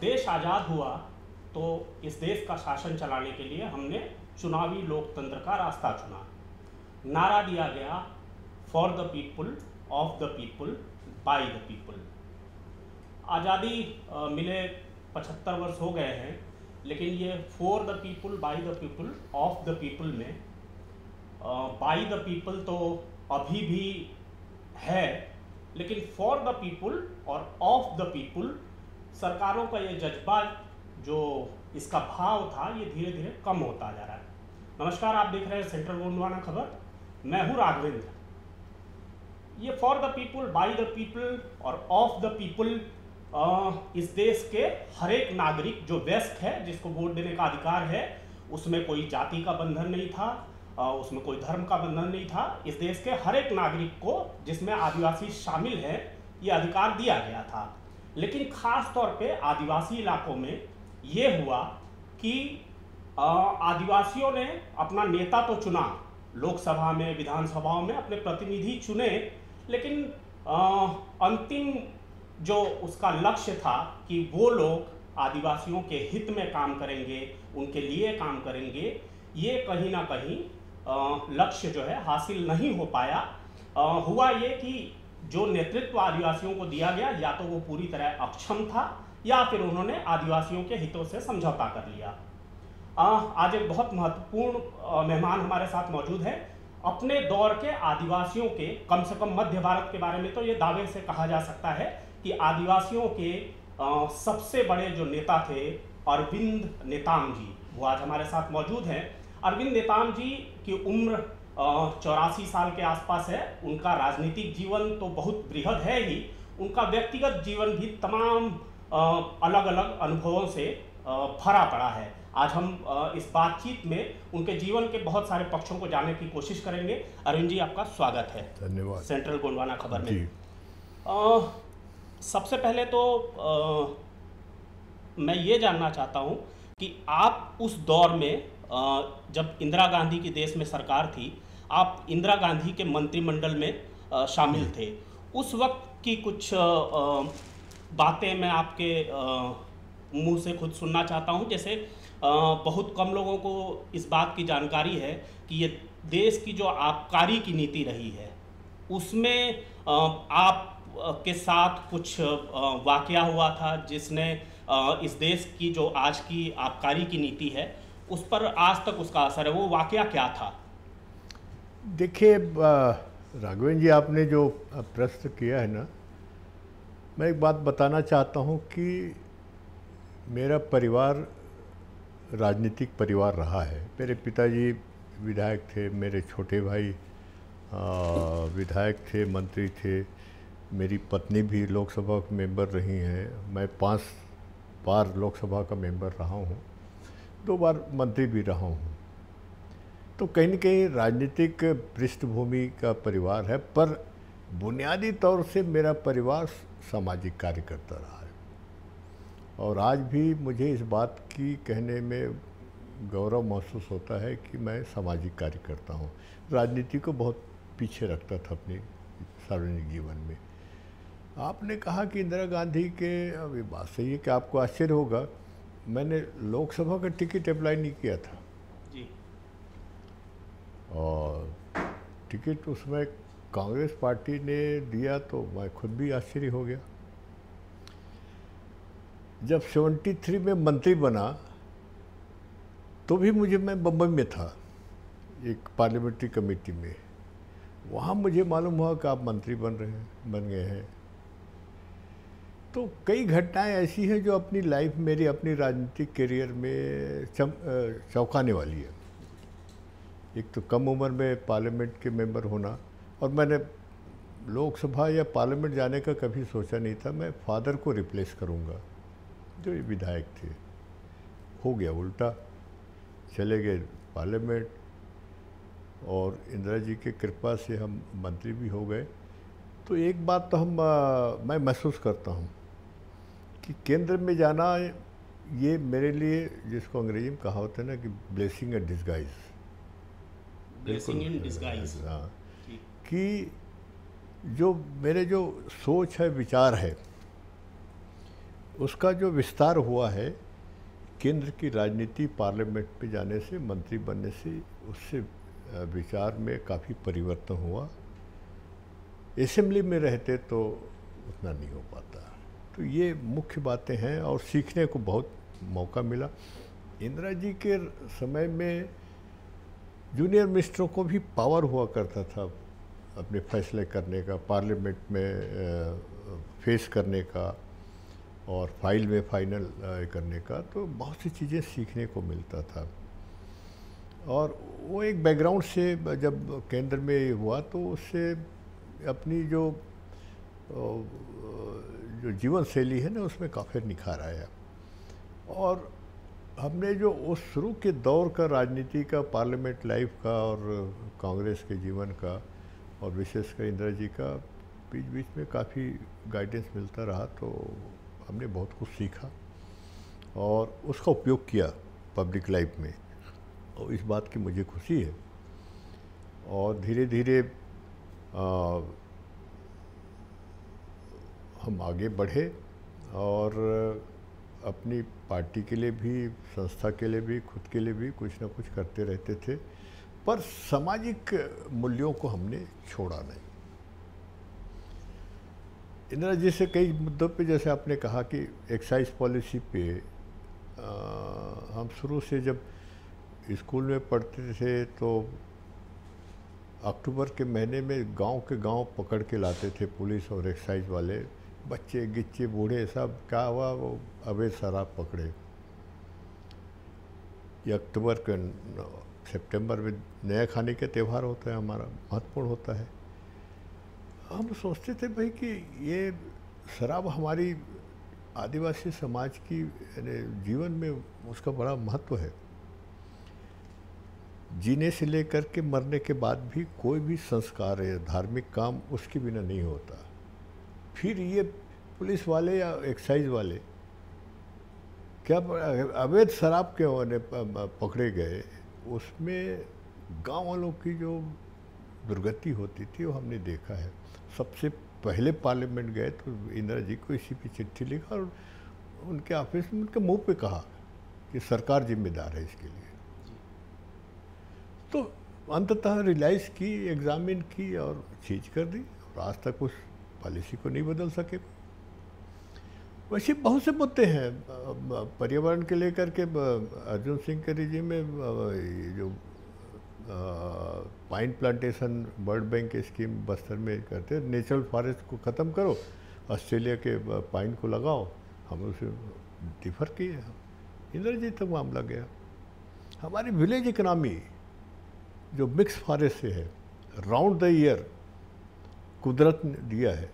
देश आज़ाद हुआ तो इस देश का शासन चलाने के लिए हमने चुनावी लोकतंत्र का रास्ता चुना। नारा दिया गया, for the people, of the people, by the people. आज़ादी मिले 75 वर्ष हो गए हैं, लेकिन ये for the people, by the people, of the people में बाय द पीपल तो अभी भी है, लेकिन फॉर द पीपुल और ऑफ द पीपुल सरकारों का ये जज्बा, जो इसका भाव था, ये धीरे धीरे कम होता जा रहा है। नमस्कार, आप देख रहे हैं सेंट्रल गोंडवाना खबर। मैं हूँ राघवेंद्र। ये for the people, by the people और ऑफ द पीपल इस देश के हर एक नागरिक जो व्यस्क है, जिसको वोट देने का अधिकार है, उसमें कोई जाति का बंधन नहीं था, उसमें कोई धर्म का बंधन नहीं था। इस देश के हर एक नागरिक को, जिसमें आदिवासी शामिल है, ये अधिकार दिया गया था। लेकिन खास तौर पे आदिवासी इलाकों में ये हुआ कि आदिवासियों ने अपना नेता तो चुना, लोकसभा में, विधानसभाओं में अपने प्रतिनिधि चुने, लेकिन अंतिम जो उसका लक्ष्य था कि वो लोग आदिवासियों के हित में काम करेंगे, उनके लिए काम करेंगे, ये कहीं ना कहीं लक्ष्य जो है हासिल नहीं हो पाया। हुआ ये कि जो नेतृत्व आदिवासियों को दिया गया, या तो वो पूरी तरह अक्षम था, या फिर उन्होंने आदिवासियों के हितों से समझौता कर लिया। आज एक बहुत महत्वपूर्ण मेहमान हमारे साथ मौजूद है। अपने दौर के आदिवासियों के, कम से कम मध्य भारत के बारे में तो ये दावे से कहा जा सकता है कि आदिवासियों के सबसे बड़े जो नेता थे अरविंद नेताम जी, वो आज हमारे साथ मौजूद हैं। अरविंद नेताम जी की उम्र 84 साल के आसपास है। उनका राजनीतिक जीवन तो बहुत बृहद है ही, उनका व्यक्तिगत जीवन भी तमाम अलग अलग अनुभवों से भरा पड़ा है। आज हम इस बातचीत में उनके जीवन के बहुत सारे पक्षों को जानने की कोशिश करेंगे। अरविंद जी, आपका स्वागत है। धन्यवाद। सेंट्रल गोंडवाना खबर में। सबसे पहले तो मैं ये जानना चाहता हूँ कि आप उस दौर में, जब इंदिरा गांधी की देश में सरकार थी, आप इंदिरा गांधी के मंत्रिमंडल में शामिल थे। उस वक्त की कुछ बातें मैं आपके मुंह से खुद सुनना चाहता हूं। जैसे बहुत कम लोगों को इस बात की जानकारी है कि ये देश की जो आबकारी की नीति रही है, उसमें आप के साथ कुछ वाकया हुआ था जिसने इस देश की जो आज की आबकारी की नीति है उस पर आज तक उसका असर है। वो वाकया क्या था? देखिए राघवेंद्र जी, आपने जो प्रश्न किया है ना, मैं एक बात बताना चाहता हूँ कि मेरा परिवार राजनीतिक परिवार रहा है। मेरे पिताजी विधायक थे, मेरे छोटे भाई विधायक थे, मंत्री थे, मेरी पत्नी भी लोकसभा के मेंबर रही हैं। मैं 5 बार लोकसभा का मेंबर रहा हूँ, 2 बार मंत्री भी रहा हूँ। तो कहीं न कहीं राजनीतिक पृष्ठभूमि का परिवार है, पर बुनियादी तौर से मेरा परिवार सामाजिक कार्य करता रहा है। और आज भी मुझे इस बात की कहने में गौरव महसूस होता है कि मैं सामाजिक कार्य करता हूँ। राजनीति को बहुत पीछे रखता था अपने सार्वजनिक जीवन में। आपने कहा कि इंदिरा गांधी के, अब ये बात सही है कि आपको आश्चर्य होगा, मैंने लोकसभा का टिकट अप्लाई नहीं किया था जी। और टिकट उसमें कांग्रेस पार्टी ने दिया तो मैं खुद भी आश्चर्य हो गया। जब 73 में मंत्री बना तो भी मैं बम्बई में था एक पार्लियामेंट्री कमेटी में। वहाँ मुझे मालूम हुआ कि आप मंत्री बन गए हैं। तो कई घटनाएं ऐसी हैं जो अपनी लाइफ, मेरी अपनी राजनीतिक करियर में चौंकाने वाली है। एक तो कम उम्र में पार्लियामेंट के मेंबर होना, और मैंने लोकसभा या पार्लियामेंट जाने का कभी सोचा नहीं था। मैं फादर को रिप्लेस करूंगा जो ये विधायक थे। हो गया उल्टा, चले गए पार्लियामेंट, और इंदिरा जी की कृपा से हम मंत्री भी हो गए। तो एक बात तो मैं महसूस करता हूँ कि केंद्र में जाना, ये मेरे लिए, जिसको अंग्रेजी में कहावत है ना कि blessing in disguise, blessing in disguise. हाँ, कि जो मेरे जो सोच है, विचार है, उसका जो विस्तार हुआ है केंद्र की राजनीति पार्लियामेंट में जाने से, मंत्री बनने से, उससे विचार में काफ़ी परिवर्तन हुआ। असेंबली में रहते तो उतना नहीं हो पाता। तो ये मुख्य बातें हैं और सीखने को बहुत मौका मिला। इंदिरा जी के समय में जूनियर मिनिस्टरों को भी पावर हुआ करता था अपने फैसले करने का, पार्लियामेंट में फेस करने का और फाइल में फाइनल करने का। तो बहुत सी चीज़ें सीखने को मिलता था। और वो एक बैकग्राउंड से जब केंद्र में हुआ तो उससे अपनी जो जीवन शैली है ना, उसमें काफ़ी निखार आया। और हमने जो उस शुरू के दौर का राजनीति का, पार्लियामेंट लाइफ का और कांग्रेस के जीवन का और विशेषकर इंदिरा जी का बीच बीच में काफ़ी गाइडेंस मिलता रहा। तो हमने बहुत कुछ सीखा और उसका उपयोग किया पब्लिक लाइफ में, और इस बात की मुझे खुशी है। और धीरे धीरे हम आगे बढ़े और अपनी पार्टी के लिए भी, संस्था के लिए भी, खुद के लिए भी कुछ ना कुछ करते रहते थे, पर सामाजिक मूल्यों को हमने छोड़ा नहीं। इंदिरा जी से कई मुद्दों पे, जैसे आपने कहा कि एक्साइज पॉलिसी पे हम शुरू से जब स्कूल में पढ़ते थे तो अक्टूबर के महीने में गांव के गांव पकड़ के लाते थे पुलिस और एक्साइज वाले, बच्चे गिच्चे बूढ़े सब। क्या हुआ, वो अवैध शराब पकड़े। ये अक्टूबर के सितंबर में नया खाने के त्यौहार होता है, हमारा महत्वपूर्ण होता है। हम सोचते थे भाई कि ये शराब हमारी आदिवासी समाज की जीवन में उसका बड़ा महत्व है। जीने से लेकर के मरने के बाद भी कोई भी संस्कार या धार्मिक काम उसके बिना नहीं होता। फिर ये पुलिस वाले या एक्साइज वाले क्या अवैध शराब के पकड़े गए, उसमें गांव वालों की जो दुर्गति होती थी वो हमने देखा है। सबसे पहले पार्लियामेंट गए तो इंदिरा जी को इसी पे चिट्ठी लिखा और उनके ऑफिस में उनके मुंह पे कहा कि सरकार जिम्मेदार है इसके लिए। तो अंततः रियलाइज़ की, एग्जामिन की और चेंज कर दी, और आज तक उस पॉलिसी को नहीं बदल सके। वैसे बहुत से मुद्दे हैं पर्यावरण के लेकर के। अर्जुन सिंह के रिजीम में जो pine plantation world bank scheme Bastar में करते, नेचुरल फॉरेस्ट को ख़त्म करो, ऑस्ट्रेलिया के पाइन को लगाओ, हम उसे डिफर किए। इंदिरा जी तक मामला गया। हमारी विलेज इकनॉमी जो मिक्स फॉरेस्ट से है, राउंड द ईयर कुदरत ने दिया है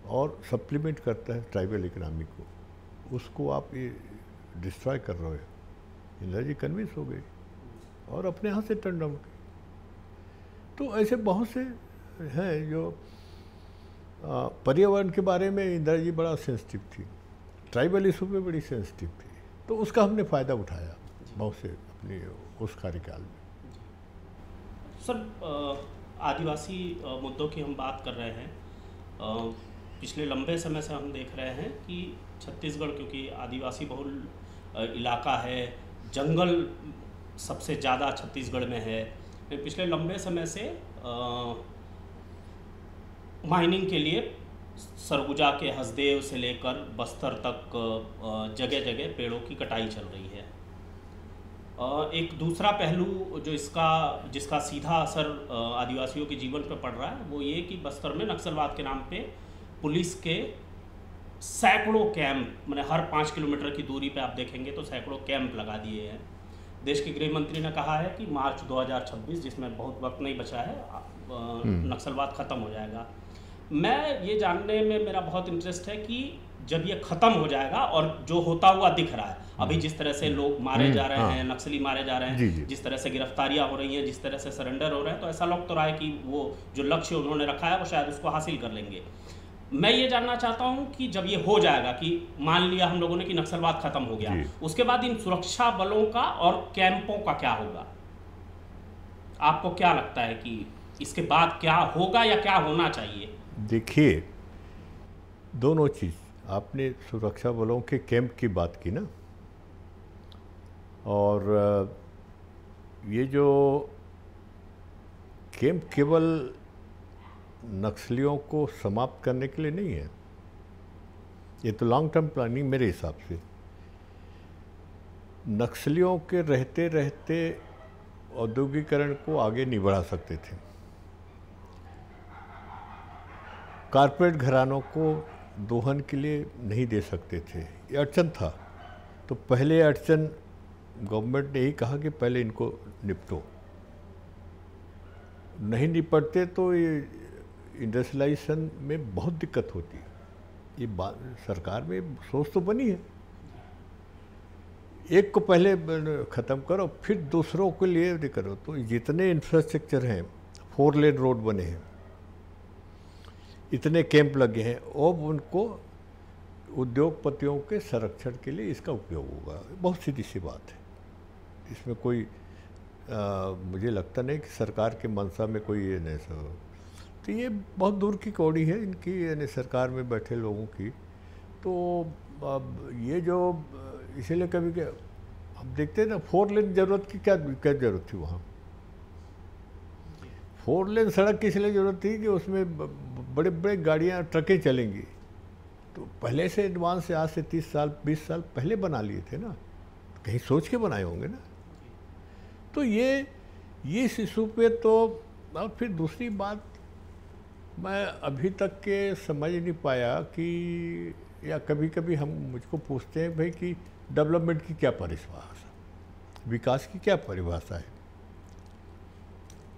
और सप्लीमेंट करता है ट्राइबल इकनॉमी को, उसको आप ये डिस्ट्रॉय कर रहे हो। इंदिरा जी कन्विंस हो गई और अपने यहाँ से टर्न डाउन की। तो ऐसे बहुत से हैं जो पर्यावरण के बारे में इंदिरा जी बड़ा सेंसिटिव थी, ट्राइबल इशू पे बड़ी सेंसिटिव थी। तो उसका हमने फ़ायदा उठाया बहुत से अपने उस कार्यकाल में। सर, आदिवासी मुद्दों की हम बात कर रहे हैं। पिछले लंबे समय से हम देख रहे हैं कि छत्तीसगढ़, क्योंकि आदिवासी बहुल इलाका है, जंगल सबसे ज़्यादा छत्तीसगढ़ में है, पिछले लंबे समय से माइनिंग के लिए सरगुजा के हसदेव से लेकर बस्तर तक जगह जगह पेड़ों की कटाई चल रही है। एक दूसरा पहलू जो जिसका सीधा असर आदिवासियों के जीवन पर पड़ रहा है वो ये कि बस्तर में नक्सलवाद के नाम पे पुलिस के सैकड़ों कैंप, मैंने हर 5 किलोमीटर की दूरी पे आप देखेंगे तो सैकड़ों कैंप लगा दिए हैं। देश के गृह मंत्री ने कहा है कि मार्च 2026, जिसमें बहुत वक्त नहीं बचा है, नक्सलवाद ख़त्म हो जाएगा। मैं ये जानने में मेरा बहुत इंटरेस्ट है कि जब ये ख़त्म हो जाएगा, और जो होता हुआ दिख रहा है अभी, जिस तरह से लोग मारे जा रहे हैं, नक्सली मारे जा रहे हैं, जिस तरह से गिरफ्तारियां हो रही हैं, जिस तरह से सरेंडर हो रहे हैं, तो ऐसा लग तो रहा है कि वो जो लक्ष्य उन्होंने रखा है वो शायद उसको हासिल कर लेंगे। मैं ये जानना चाहता हूँ कि जब ये हो जाएगा, कि मान लिया हम लोगों ने कि नक्सलवाद खत्म हो गया, उसके बाद इन सुरक्षा बलों का और कैंपों का क्या होगा? आपको क्या लगता है कि इसके बाद क्या होगा या क्या होना चाहिए? देखिए, दोनों चीज़ आपने सुरक्षा बलों के कैंप की बात की ना, और ये जो कैंप केवल नक्सलियों को समाप्त करने के लिए नहीं है, ये तो लॉन्ग टर्म प्लानिंग मेरे हिसाब से। नक्सलियों के रहते रहते औद्योगिकरण को आगे नहीं बढ़ा सकते थे, कारपोरेट घरानों को दोहन के लिए नहीं दे सकते थे, ये अड़चन था। तो पहले अड़चन गवर्नमेंट ने यही कहा कि पहले इनको निपटो, नहीं निपटते तो ये इंडस्ट्रियलाइजेशन में बहुत दिक्कत होती है। ये बात सरकार में सोच तो बनी है, एक को पहले ख़त्म करो फिर दूसरों के लिए करो। तो जितने इंफ्रास्ट्रक्चर हैं, 4 लेन रोड बने हैं, इतने कैंप लगे हैं, अब उनको उद्योगपतियों के संरक्षण के लिए इसका उपयोग होगा। बहुत सीधी सी बात है, इसमें कोई मुझे लगता नहीं कि सरकार के मंशा में कोई ये नहीं सब। तो ये बहुत दूर की कौड़ी है इनकी, यानी सरकार में बैठे लोगों की। तो अब ये जो इसीलिए कभी क्या हम देखते हैं ना, 4 लेन जरूरत की क्या जरूरत थी वहाँ? 4 लेन सड़क की इसलिए ज़रूरत थी कि उसमें बड़े बड़े गाड़ियाँ ट्रकें चलेंगी। तो पहले से एडवांस से आज से 30 साल 20 साल पहले बना लिए थे ना, कहीं सोच के बनाए होंगे ना। तो ये इस इशू पे तो, और फिर दूसरी बात मैं अभी तक के समझ नहीं पाया कि, या कभी कभी हम मुझको पूछते हैं भाई कि डेवलपमेंट की क्या परिभाषा, विकास की क्या परिभाषा है।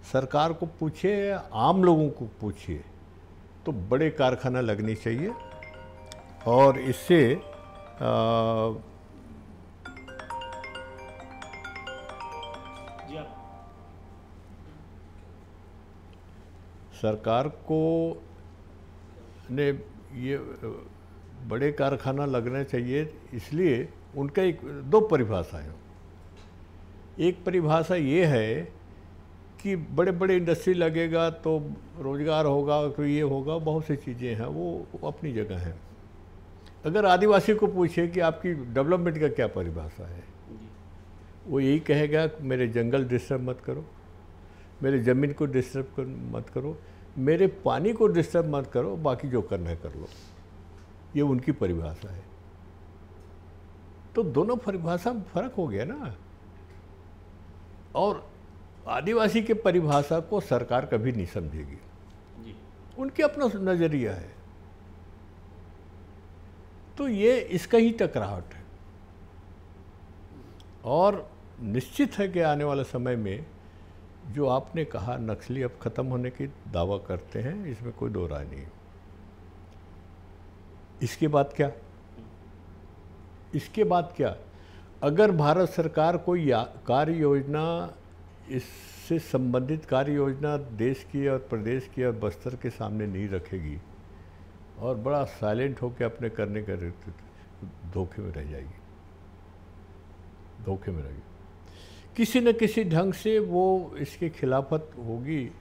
सरकार को पूछिए, आम लोगों को पूछिए, तो बड़े कारखाना लगने चाहिए और इससे सरकार को ने ये बड़े कारखाना लगना चाहिए। इसलिए उनका एक 2 परिभाषा है। एक परिभाषा ये है कि बड़े बड़े इंडस्ट्री लगेगा तो रोजगार होगा, तो ये होगा, बहुत सी चीज़ें हैं, वो अपनी जगह हैं। अगर आदिवासी को पूछे कि आपकी डेवलपमेंट का क्या परिभाषा है, वो यही कहेगा मेरे जंगल डिस्टर्ब मत करो, मेरे ज़मीन को डिस्टर्ब मत करो, मेरे पानी को डिस्टर्ब मत करो, बाकी जो करना है कर लो। ये उनकी परिभाषा है। तो दोनों परिभाषा में फर्क हो गया ना। और आदिवासी के परिभाषा को सरकार कभी नहीं समझेगी, उनके अपना नज़रिया है। तो ये इसका ही टकराहट है। और निश्चित है कि आने वाले समय में जो आपने कहा नक्सली अब ख़त्म होने की दावा करते हैं, इसमें कोई दो राय नहीं। इसके बाद क्या? इसके बाद क्या? अगर भारत सरकार कोई कार्य योजना, इससे संबंधित कार्य योजना देश की और प्रदेश की और बस्तर के सामने नहीं रखेगी और बड़ा साइलेंट होकर अपने करने का धोखे में रह जाएगी, धोखे में रहेगी। किसी न किसी ढंग से वो इसके खिलाफत होगी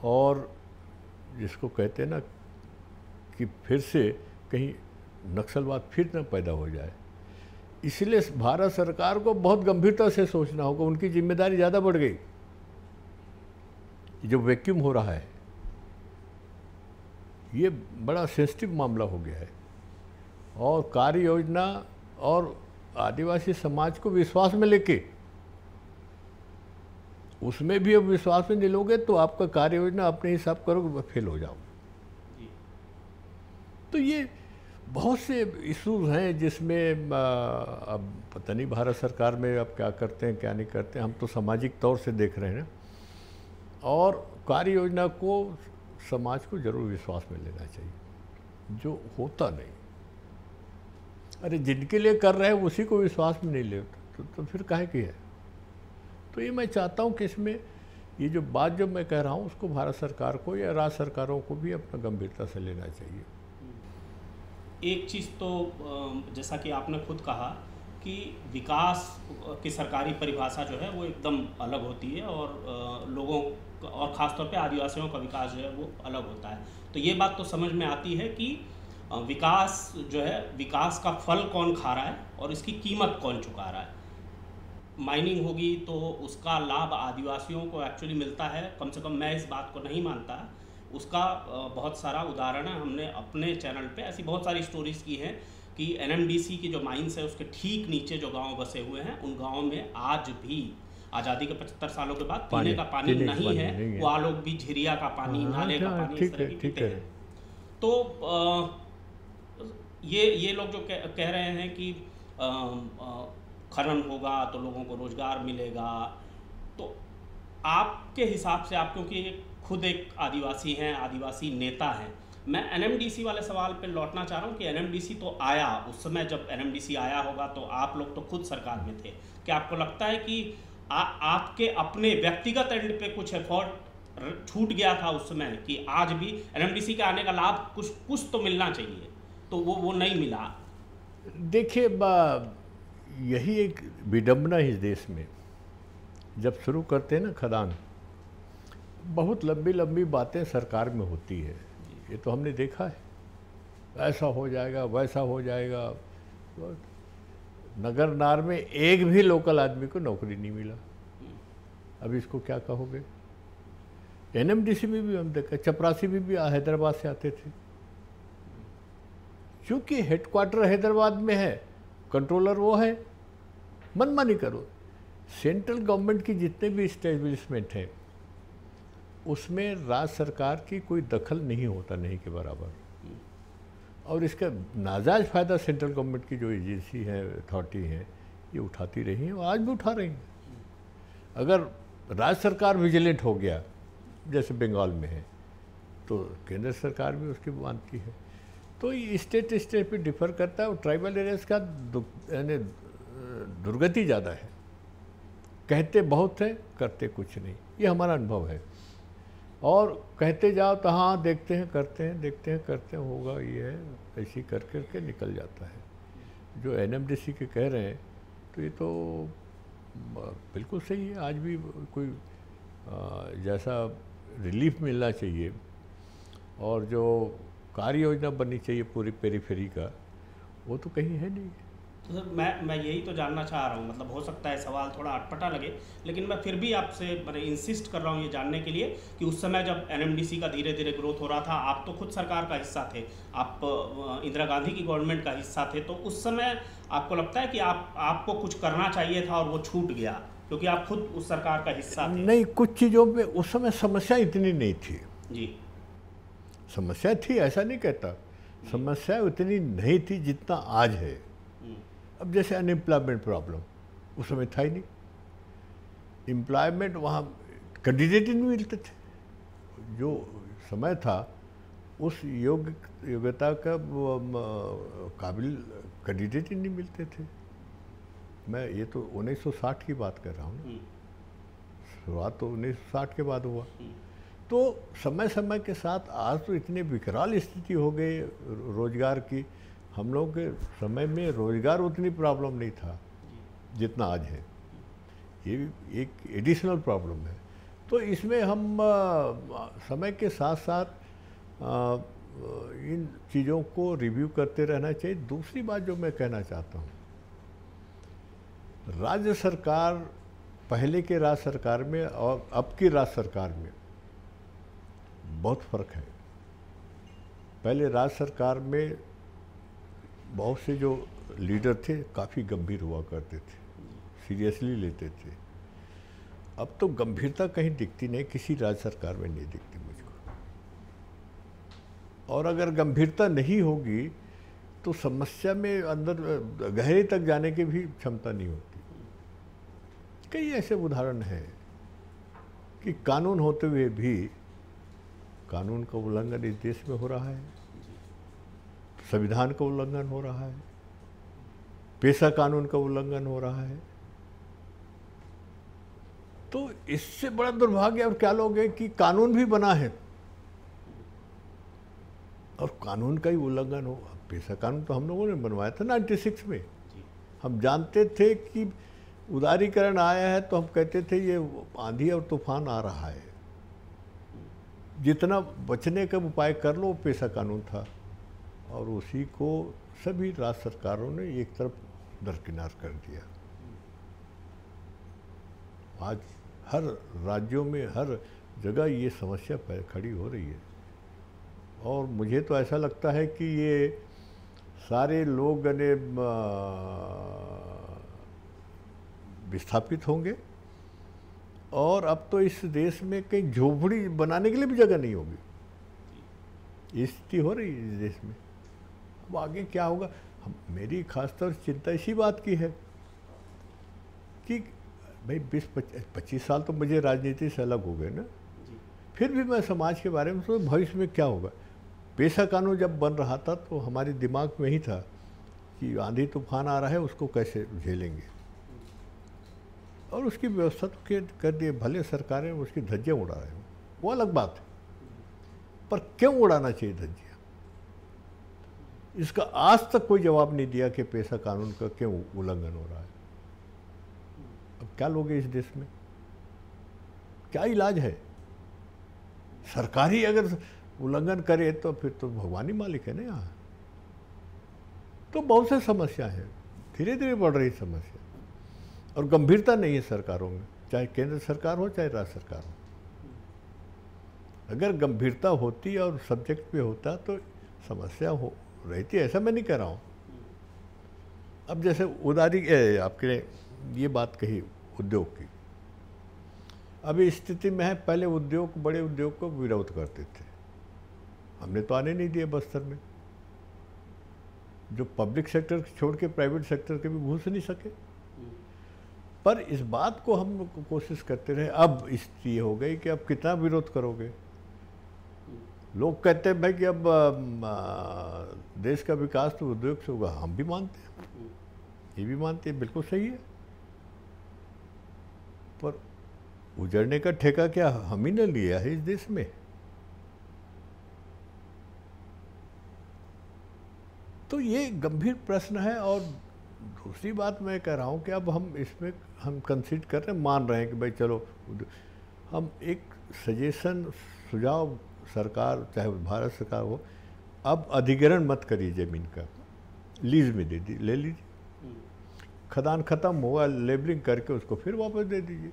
और जिसको कहते हैं ना कि फिर से कहीं नक्सलवाद फिर न पैदा हो जाए। इसलिए भारत सरकार को बहुत गंभीरता से सोचना होगा। उनकी जिम्मेदारी ज़्यादा बढ़ गई। जो वैक्यूम हो रहा है ये बड़ा सेंसिटिव मामला हो गया है और कार्य योजना और आदिवासी समाज को विश्वास में लेके, उसमें भी अब विश्वास में नहीं लोगे तो आपका कार्य योजना अपने हिसाब करोगे फेल हो जाओगे। तो ये बहुत से इश्यूज हैं जिसमें अब पता नहीं भारत सरकार में अब क्या करते हैं क्या नहीं करते हैं। हम तो सामाजिक तौर से देख रहे हैं और कार्य योजना को समाज को जरूर विश्वास में लेना चाहिए, जो होता नहीं। अरे जिनके लिए कर रहे हैं उसी को विश्वास में नहीं लेते तो फिर काहे की है। तो ये मैं चाहता हूँ कि इसमें ये जो बात जो मैं कह रहा हूँ उसको भारत सरकार को या राज्य सरकारों को भी अपना गंभीरता से लेना चाहिए। एक चीज़ तो जैसा कि आपने खुद कहा कि विकास की सरकारी परिभाषा जो है वो एकदम अलग होती है और लोगों और ख़ासतौर पे आदिवासियों का विकास जो है वो अलग होता है। तो ये बात तो समझ में आती है कि विकास जो है, विकास का फल कौन खा रहा है और इसकी कीमत कौन चुका रहा है। माइनिंग होगी तो उसका लाभ आदिवासियों को एक्चुअली मिलता है, कम से कम मैं इस बात को नहीं मानता। उसका बहुत सारा उदाहरण है, हमने अपने चैनल पे ऐसी बहुत सारी स्टोरीज़ की हैं कि एनएमडीसी की जो माइंस है उसके ठीक नीचे जो गांव बसे हुए हैं, उन गांवों में आज भी आज़ादी के 75 सालों के बाद पीने का पानी नहीं है। वो लोग भी झिरिया का पानी, नाले का पानी इस तरह की पीते हैं। तो ये लोग जो कह रहे हैं कि खनन होगा तो लोगों को रोज़गार मिलेगा, तो आपके हिसाब से, आप क्योंकि खुद एक आदिवासी हैं, आदिवासी नेता हैं, मैं एनएमडीसी वाले सवाल पे लौटना चाह रहा हूँ कि एनएमडीसी तो आया, उस समय जब एनएमडीसी आया होगा तो आप लोग तो खुद सरकार में थे, क्या आपको लगता है कि आपके अपने व्यक्तिगत एंड पे कुछ एफर्ट छूट गया था उस समय कि आज भी एनएमडीसी के आने का लाभ कुछ तो मिलना चाहिए, तो वो नहीं मिला? देखिए, यही एक विडंबना इस देश में, जब शुरू करते हैं ना खदान, बहुत लंबी लंबी बातें सरकार में होती है। ये तो हमने देखा है, ऐसा हो जाएगा, वैसा हो जाएगा। नगर नार में एक भी लोकल आदमी को नौकरी नहीं मिला। अब इसको क्या कहोगे? एनएमडीसी में भी हम देखा, चपरासी में भी हैदराबाद से आते थे, क्योंकि हेडक्वार्टर हैदराबाद में है, कंट्रोलर वो है। मनमानी करो, सेंट्रल गवर्नमेंट की जितने भी इस्टेब्लिशमेंट हैं उसमें राज्य सरकार की कोई दखल नहीं होता, नहीं के बराबर। और इसका नाजायज़ फ़ायदा सेंट्रल गवर्नमेंट की जो एजेंसी है, अथॉरिटी है, ये उठाती रही हैं और आज भी उठा रही हैं। अगर राज्य सरकार विजिलेंट हो गया, जैसे बंगाल में है, तो केंद्र सरकार भी उसकी मानती है। तो ये स्टेट पे डिफर करता है, और ट्राइबल एरियाज़ का यानी दुर्गति ज़्यादा है। कहते बहुत है, करते कुछ नहीं, ये हमारा अनुभव है। और कहते जाओ तो हाँ देखते हैं, करते हैं, देखते हैं, करते हैं, होगा ये है, ऐसे ही कर करके निकल जाता है। जो एनएमडीसी के कह रहे हैं तो ये तो बिल्कुल सही है। आज भी कोई जैसा रिलीफ मिलना चाहिए और जो कार्य योजना बननी चाहिए पूरी पेरीफेरी का, वो तो कहीं है नहीं। तो सर मैं यही तो जानना चाह रहा हूँ, मतलब हो सकता है सवाल थोड़ा अटपटा लगे, लेकिन मैं फिर भी आपसे मैंने इंसिस्ट कर रहा हूँ ये जानने के लिए कि उस समय जब एनएमडीसी का धीरे धीरे ग्रोथ हो रहा था, आप तो खुद सरकार का हिस्सा थे, आप इंदिरा गांधी की गवर्नमेंट का हिस्सा थे, तो उस समय आपको लगता है कि आपको कुछ करना चाहिए था और वो छूट गया क्योंकि आप खुद उस सरकार का हिस्सा थे? नहीं, कुछ चीज़ों पर उस समय समस्या इतनी नहीं थी जी। समस्या थी, ऐसा नहीं कहता, समस्या उतनी नहीं थी जितना आज है। अब जैसे अनएम्प्लॉयमेंट प्रॉब्लम उस समय था ही नहीं, एम्प्लॉयमेंट वहाँ कैंडिडेट ही नहीं मिलते थे। जो समय था उस योग्यता का काबिल कैंडिडेट ही नहीं मिलते थे। मैं ये तो 1960 की बात कर रहा हूँ, शुरुआत तो 1960 के बाद हुआ। तो समय समय के साथ आज तो इतनी विकराल स्थिति हो गई रोजगार की। हम लोगों के समय में रोजगार उतनी प्रॉब्लम नहीं था जितना आज है, ये एक एडिशनल प्रॉब्लम है। तो इसमें हम समय के साथ साथ इन चीज़ों को रिव्यू करते रहना चाहिए। दूसरी बात जो मैं कहना चाहता हूँ, राज्य सरकार, पहले के राज्य सरकार में और अब की राज्य सरकार में बहुत फ़र्क है। पहले राज्य सरकार में बहुत से जो लीडर थे काफ़ी गंभीर हुआ करते थे, सीरियसली लेते थे। अब तो गंभीरता कहीं दिखती नहीं, किसी राज्य सरकार में नहीं दिखती मुझको। और अगर गंभीरता नहीं होगी तो समस्या में अंदर गहरे तक जाने की भी क्षमता नहीं होती। कई ऐसे उदाहरण हैं कि कानून होते हुए भी कानून का उल्लंघन इस देश में हो रहा है, संविधान का उल्लंघन हो रहा है, पेशा कानून का उल्लंघन हो रहा है। तो इससे बड़ा दुर्भाग्य और क्या लोग है कि कानून भी बना है और कानून का ही उल्लंघन हो। पेशा कानून तो हम लोगों ने बनवाया था 96 में। हम जानते थे कि उदारीकरण आया है तो हम कहते थे ये आंधी और तूफान आ रहा है, जितना बचने का उपाय कर लो, पेशा कानून था। और उसी को सभी राज्य सरकारों ने एक तरफ दरकिनार कर दिया। आज हर राज्यों में हर जगह ये समस्या खड़ी हो रही है और मुझे तो ऐसा लगता है कि ये सारे लोग ने विस्थापित होंगे और अब तो इस देश में कहीं झोपड़ी बनाने के लिए भी जगह नहीं होगी। ये स्थिति हो रही है इस देश में। अब आगे क्या होगा, मेरी खासतौर चिंता इसी बात की है कि भाई 20-25 साल तो मुझे राजनीति से अलग हो गए ना, फिर भी मैं समाज के बारे में सोच भविष्य में क्या होगा। पेशा कानून जब बन रहा था तो हमारे दिमाग में ही था कि आंधी तूफान आ रहा है, उसको कैसे झेलेंगे, और उसकी व्यवस्था तो कर दिए। भले सरकारें उसकी धज्जियाँ उड़ा रहे हो, वो अलग बात है, पर क्यों उड़ाना चाहिए धज्जियाँ, इसका आज तक कोई जवाब नहीं दिया कि पेशा कानून का क्यों उल्लंघन हो रहा है। अब क्या लोगे इस देश में, क्या इलाज है? सरकार ही अगर उल्लंघन करे तो फिर तो भगवान ही मालिक है ना यहाँ। तो बहुत से समस्या है, धीरे धीरे बढ़ रही समस्या, और गंभीरता नहीं है सरकारों में, चाहे केंद्र सरकार हो चाहे राज्य सरकार हो। अगर गंभीरता होती और सब्जेक्ट पे होता तो समस्या हो रहती, ऐसा मैं नहीं कह रहा हूँ। अब जैसे आपके ये बात कही उद्योग की, अभी स्थिति में है, पहले उद्योग बड़े उद्योग को विरोध करते थे, हमने तो आने नहीं दिया बस्तर में। जो पब्लिक सेक्टर छोड़ के प्राइवेट सेक्टर के भी घुस नहीं सके, पर इस बात को हम कोशिश करते रहे। अब स्थिति हो गई कि अब कितना विरोध करोगे। लोग कहते हैं भाई कि अब देश का विकास तो उद्योग से होगा, हम भी मानते हैं, ये भी मानते हैं, बिल्कुल सही है, पर उजड़ने का ठेका क्या हम ही ने लिया है इस देश में? तो ये गंभीर प्रश्न है। और दूसरी बात मैं कह रहा हूँ कि अब हम इसमें हम कंसीड कर रहे हैं, मान रहे हैं कि भाई चलो हम एक सजेशन सुझाव सरकार चाहे भारत सरकार हो, अब अधिग्रहण मत करिए, ज़मीन का लीज में ले लीजिए, खदान ख़त्म हुआ लेबलिंग करके उसको फिर वापस दे दीजिए,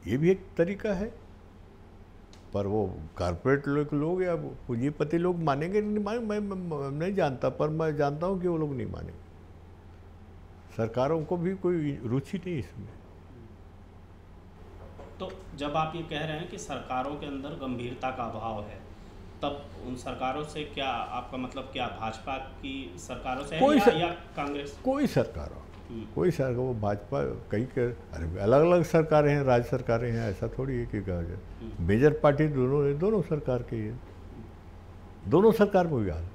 ये भी एक तरीका है। पर वो कॉर्पोरेट लोग या पूंजीपति लोग मानेंगे नहीं मानेंगे मैं नहीं जानता, पर मैं जानता हूँ कि वो लोग नहीं मानेंगे। सरकारों को भी कोई रुचि नहीं इसमें। तो जब आप ये कह रहे हैं कि सरकारों के अंदर गंभीरता का अभाव है, तब उन सरकारों से क्या आपका मतलब, क्या भाजपा की सरकारों से है या कांग्रेस? कोई सरकार हो, कोई सरकार, वो भाजपा कई के अलग अलग सरकारें हैं, राज्य सरकारें हैं, ऐसा थोड़ी है कि कहा जाए। मेजर पार्टी दोनों सरकार की है, दोनों सरकार में भी हाल।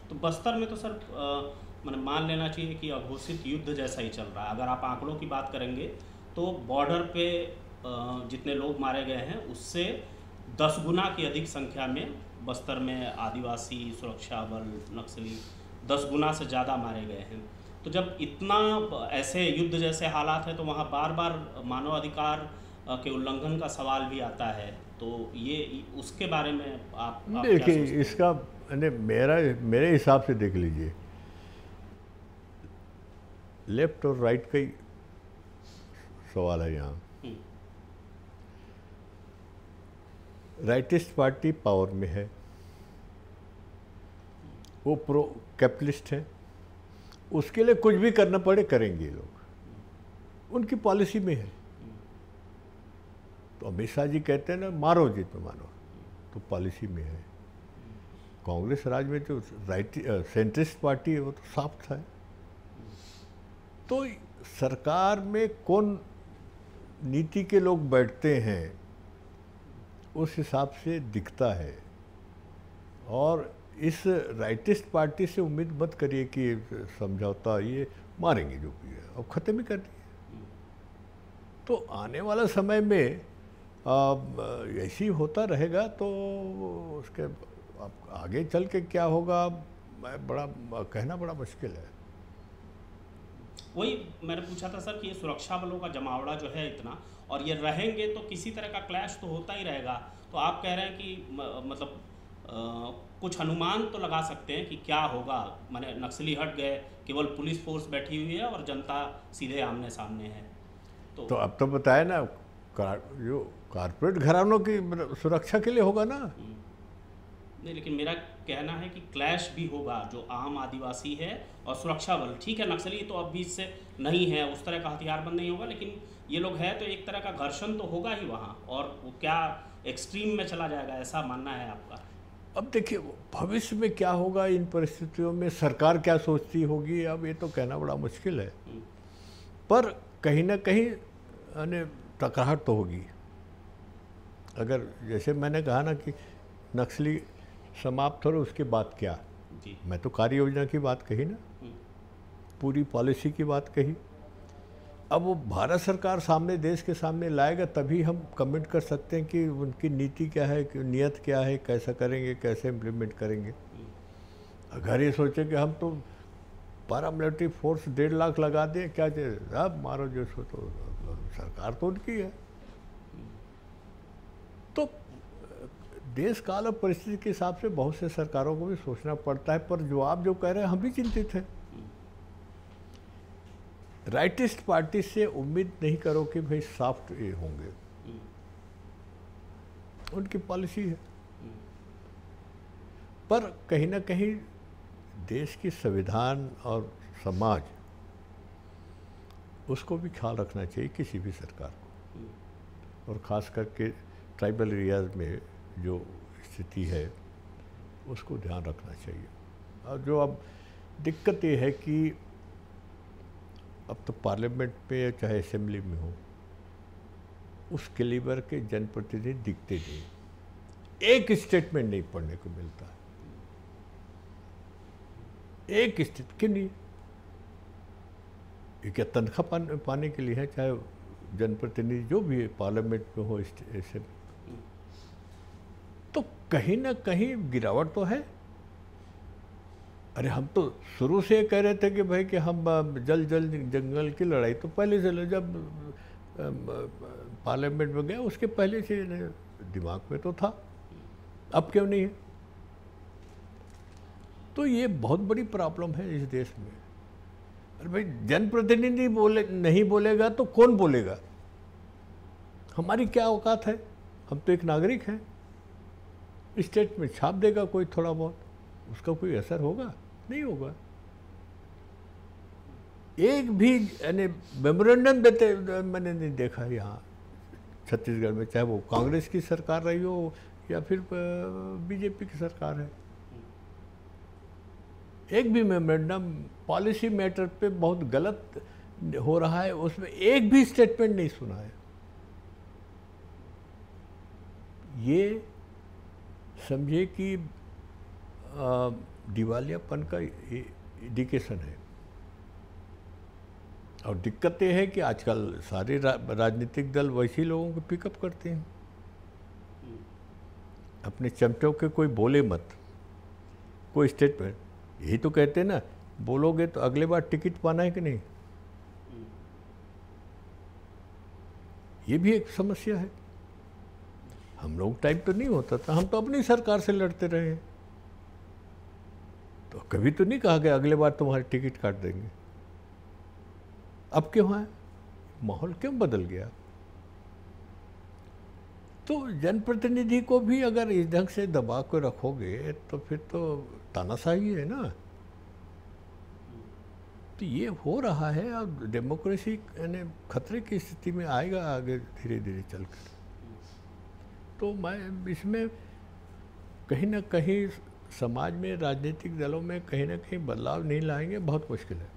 तो बस्तर में तो सर मैंने मान लेना चाहिए कि अघोषित युद्ध जैसा ही चल रहा है। अगर आप आंकड़ों की बात करेंगे तो बॉर्डर पे जितने लोग मारे गए हैं उससे 10 गुना की अधिक संख्या में बस्तर में आदिवासी, सुरक्षा बल, नक्सली 10 गुना से ज़्यादा मारे गए हैं। तो जब इतना ऐसे युद्ध जैसे हालात हैं तो वहाँ बार बार मानवाधिकार के उल्लंघन का सवाल भी आता है। तो ये उसके बारे में आप देखिए, इसका मेरे हिसाब से देख लीजिए, लेफ्ट और राइट का ही सवाल है यहाँ। राइटिस्ट पार्टी पावर में है, वो प्रो कैपिटलिस्ट है, उसके लिए कुछ भी करना पड़े करेंगे ये लोग, उनकी पॉलिसी में है। तो अमित शाह जी कहते हैं ना, मारो जितना मारो, तो पॉलिसी में है। कांग्रेस राज में जो सेंट्रिस्ट पार्टी है वो तो साफ था। तो सरकार में कौन नीति के लोग बैठते हैं उस हिसाब से दिखता है। और इस राइटिस्ट पार्टी से उम्मीद मत करिए कि समझौता, ये मारेंगे जो भी है, अब ख़त्म ही कर दिए। तो आने वाला समय में ऐसे ही होता रहेगा, तो उसके आगे चल के क्या होगा कहना बड़ा मुश्किल है। वही मैंने पूछा था सर कि ये सुरक्षा बलों का जमावड़ा जो है इतना, और ये रहेंगे तो किसी तरह का क्लैश तो होता ही रहेगा। तो आप कह रहे हैं कि मतलब कुछ अनुमान तो लगा सकते हैं कि क्या होगा। माने नक्सली हट गए, केवल पुलिस फोर्स बैठी हुई है और जनता सीधे आमने सामने है। तो अब तो बताया ना, जो कारपोरेट घरानों की सुरक्षा के लिए होगा ना। नहीं, लेकिन मेरा कहना है कि क्लैश भी होगा, जो आम आदिवासी है और सुरक्षा बल। ठीक है, नक्सली तो अब भी इससे नहीं है, उस तरह का हथियारबंद नहीं होगा, लेकिन ये लोग हैं तो एक तरह का घर्षण तो होगा ही वहाँ, और वो क्या एक्सट्रीम में चला जाएगा, ऐसा मानना है आपका? अब देखिए भविष्य में क्या होगा इन परिस्थितियों में, सरकार क्या सोचती होगी, अब ये तो कहना बड़ा मुश्किल है। पर कहीं ना कहीं यानी टकराहट तो होगी। अगर जैसे मैंने कहा ना कि नक्सली समाप्त हो, उसके बाद क्या जी। मैं तो कार्य योजना की बात कही ना, पूरी पॉलिसी की बात कही। अब वो भारत सरकार सामने, देश के सामने लाएगा, तभी हम कमेंट कर सकते हैं कि उनकी नीति क्या है, कि नियत क्या है, कैसा करेंगे, कैसे इम्प्लीमेंट करेंगे। अगर ये सोचे कि हम तो पैरामिलिट्री फोर्स 1.5 लाख लगा दें, क्या अब मारो जो सो, तो सरकार तो उनकी है। तो देश काल और परिस्थिति के हिसाब से बहुत से सरकारों को भी सोचना पड़ता है। पर जो आप जो कह रहे हैं, हम भी चिंतित हैं। राइटिस्ट पार्टी से उम्मीद नहीं करो कि भाई सॉफ्ट ये होंगे, उनकी पॉलिसी है। पर कहीं ना कहीं देश की संविधान और समाज, उसको भी ख्याल रखना चाहिए किसी भी सरकार को, और ख़ास करके ट्राइबल एरियाज में जो स्थिति है उसको ध्यान रखना चाहिए। और जो अब दिक्कत ये है कि अब तो पार्लियामेंट में चाहे असेंबली में हो, उस कैलिबर के जनप्रतिनिधि दिखते नहीं, एक स्टेटमेंट नहीं पढ़ने को मिलता, एक स्टेट क्यों नहीं? ये क्या तनख्वाह पाने के लिए है? चाहे जनप्रतिनिधि जो भी है पार्लियामेंट में हो, ऐसे तो कहीं ना कहीं गिरावट तो है। अरे हम तो शुरू से कह रहे थे कि भाई कि हम जल जंगल की लड़ाई तो पहले से, जब पार्लियामेंट में गया उसके पहले से दिमाग में तो था, अब क्यों नहीं है? तो ये बहुत बड़ी प्रॉब्लम है इस देश में। अरे भाई जनप्रतिनिधि नहीं बोलेगा तो कौन बोलेगा? हमारी क्या औकात है? हम तो एक नागरिक हैं। स्टेट में छाप देगा कोई थोड़ा बहुत, उसका कोई असर होगा? नहीं होगा। एक भी यानी मेमोरेंडम देते मैंने नहीं देखा यहाँ छत्तीसगढ़ में, चाहे वो कांग्रेस की सरकार रही हो या फिर बीजेपी की सरकार है। एक भी मेमोरेंडम पॉलिसी मैटर पे बहुत गलत हो रहा है, उसमें एक भी स्टेटमेंट नहीं सुना है। ये समझिए कि दिवालियापन का इंडिकेशन है। और दिक्कत ये है कि आजकल सारे राजनीतिक दल वैसे लोगों को पिकअप करते हैं, अपने चमचों के कोई बोले मत, कोई स्टेटमेंट। यही तो कहते हैं ना, बोलोगे तो अगले बार टिकट पाना है कि नहीं। ये भी एक समस्या है। हम लोग टाइम तो नहीं होता था, हम तो अपनी सरकार से लड़ते रहे, तो कभी तो नहीं कहा गया अगले बार तुम्हारी टिकट काट देंगे। अब क्यों है? माहौल क्यों बदल गया? तो जनप्रतिनिधि को भी अगर इस ढंग से दबा कर रखोगे तो फिर तो तानाशाही है ना। तो ये हो रहा है, अब डेमोक्रेसी यानी खतरे की स्थिति में आएगा आगे धीरे धीरे चलकर। तो मैं इसमें कहीं ना कहीं समाज में, राजनीतिक दलों में कहीं ना कहीं बदलाव नहीं लाएंगे, बहुत मुश्किल है।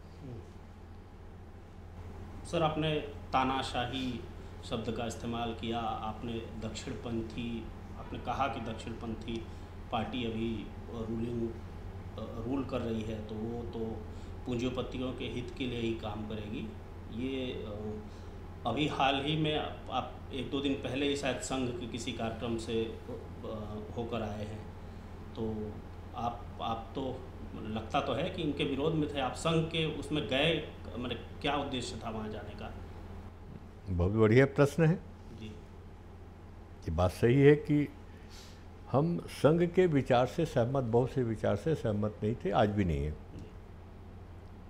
सर, आपने तानाशाही शब्द का इस्तेमाल किया, आपने दक्षिणपंथी, आपने कहा कि दक्षिणपंथी पार्टी अभी रूल कर रही है, तो वो तो पूंजीपतियों के हित के लिए ही काम करेगी। ये अभी हाल ही में आप 1-2 दिन पहले ही शायद संघ के किसी कार्यक्रम से होकर आए हैं, तो आप तो लगता तो है कि इनके विरोध में थे, आप संघ के उसमें गए, मतलब क्या उद्देश्य था वहाँ जाने का? बहुत बढ़िया प्रश्न है जी। ये बात सही है कि हम संघ के विचार से सहमत, बहुत से विचार से सहमत नहीं थे, आज भी नहीं है।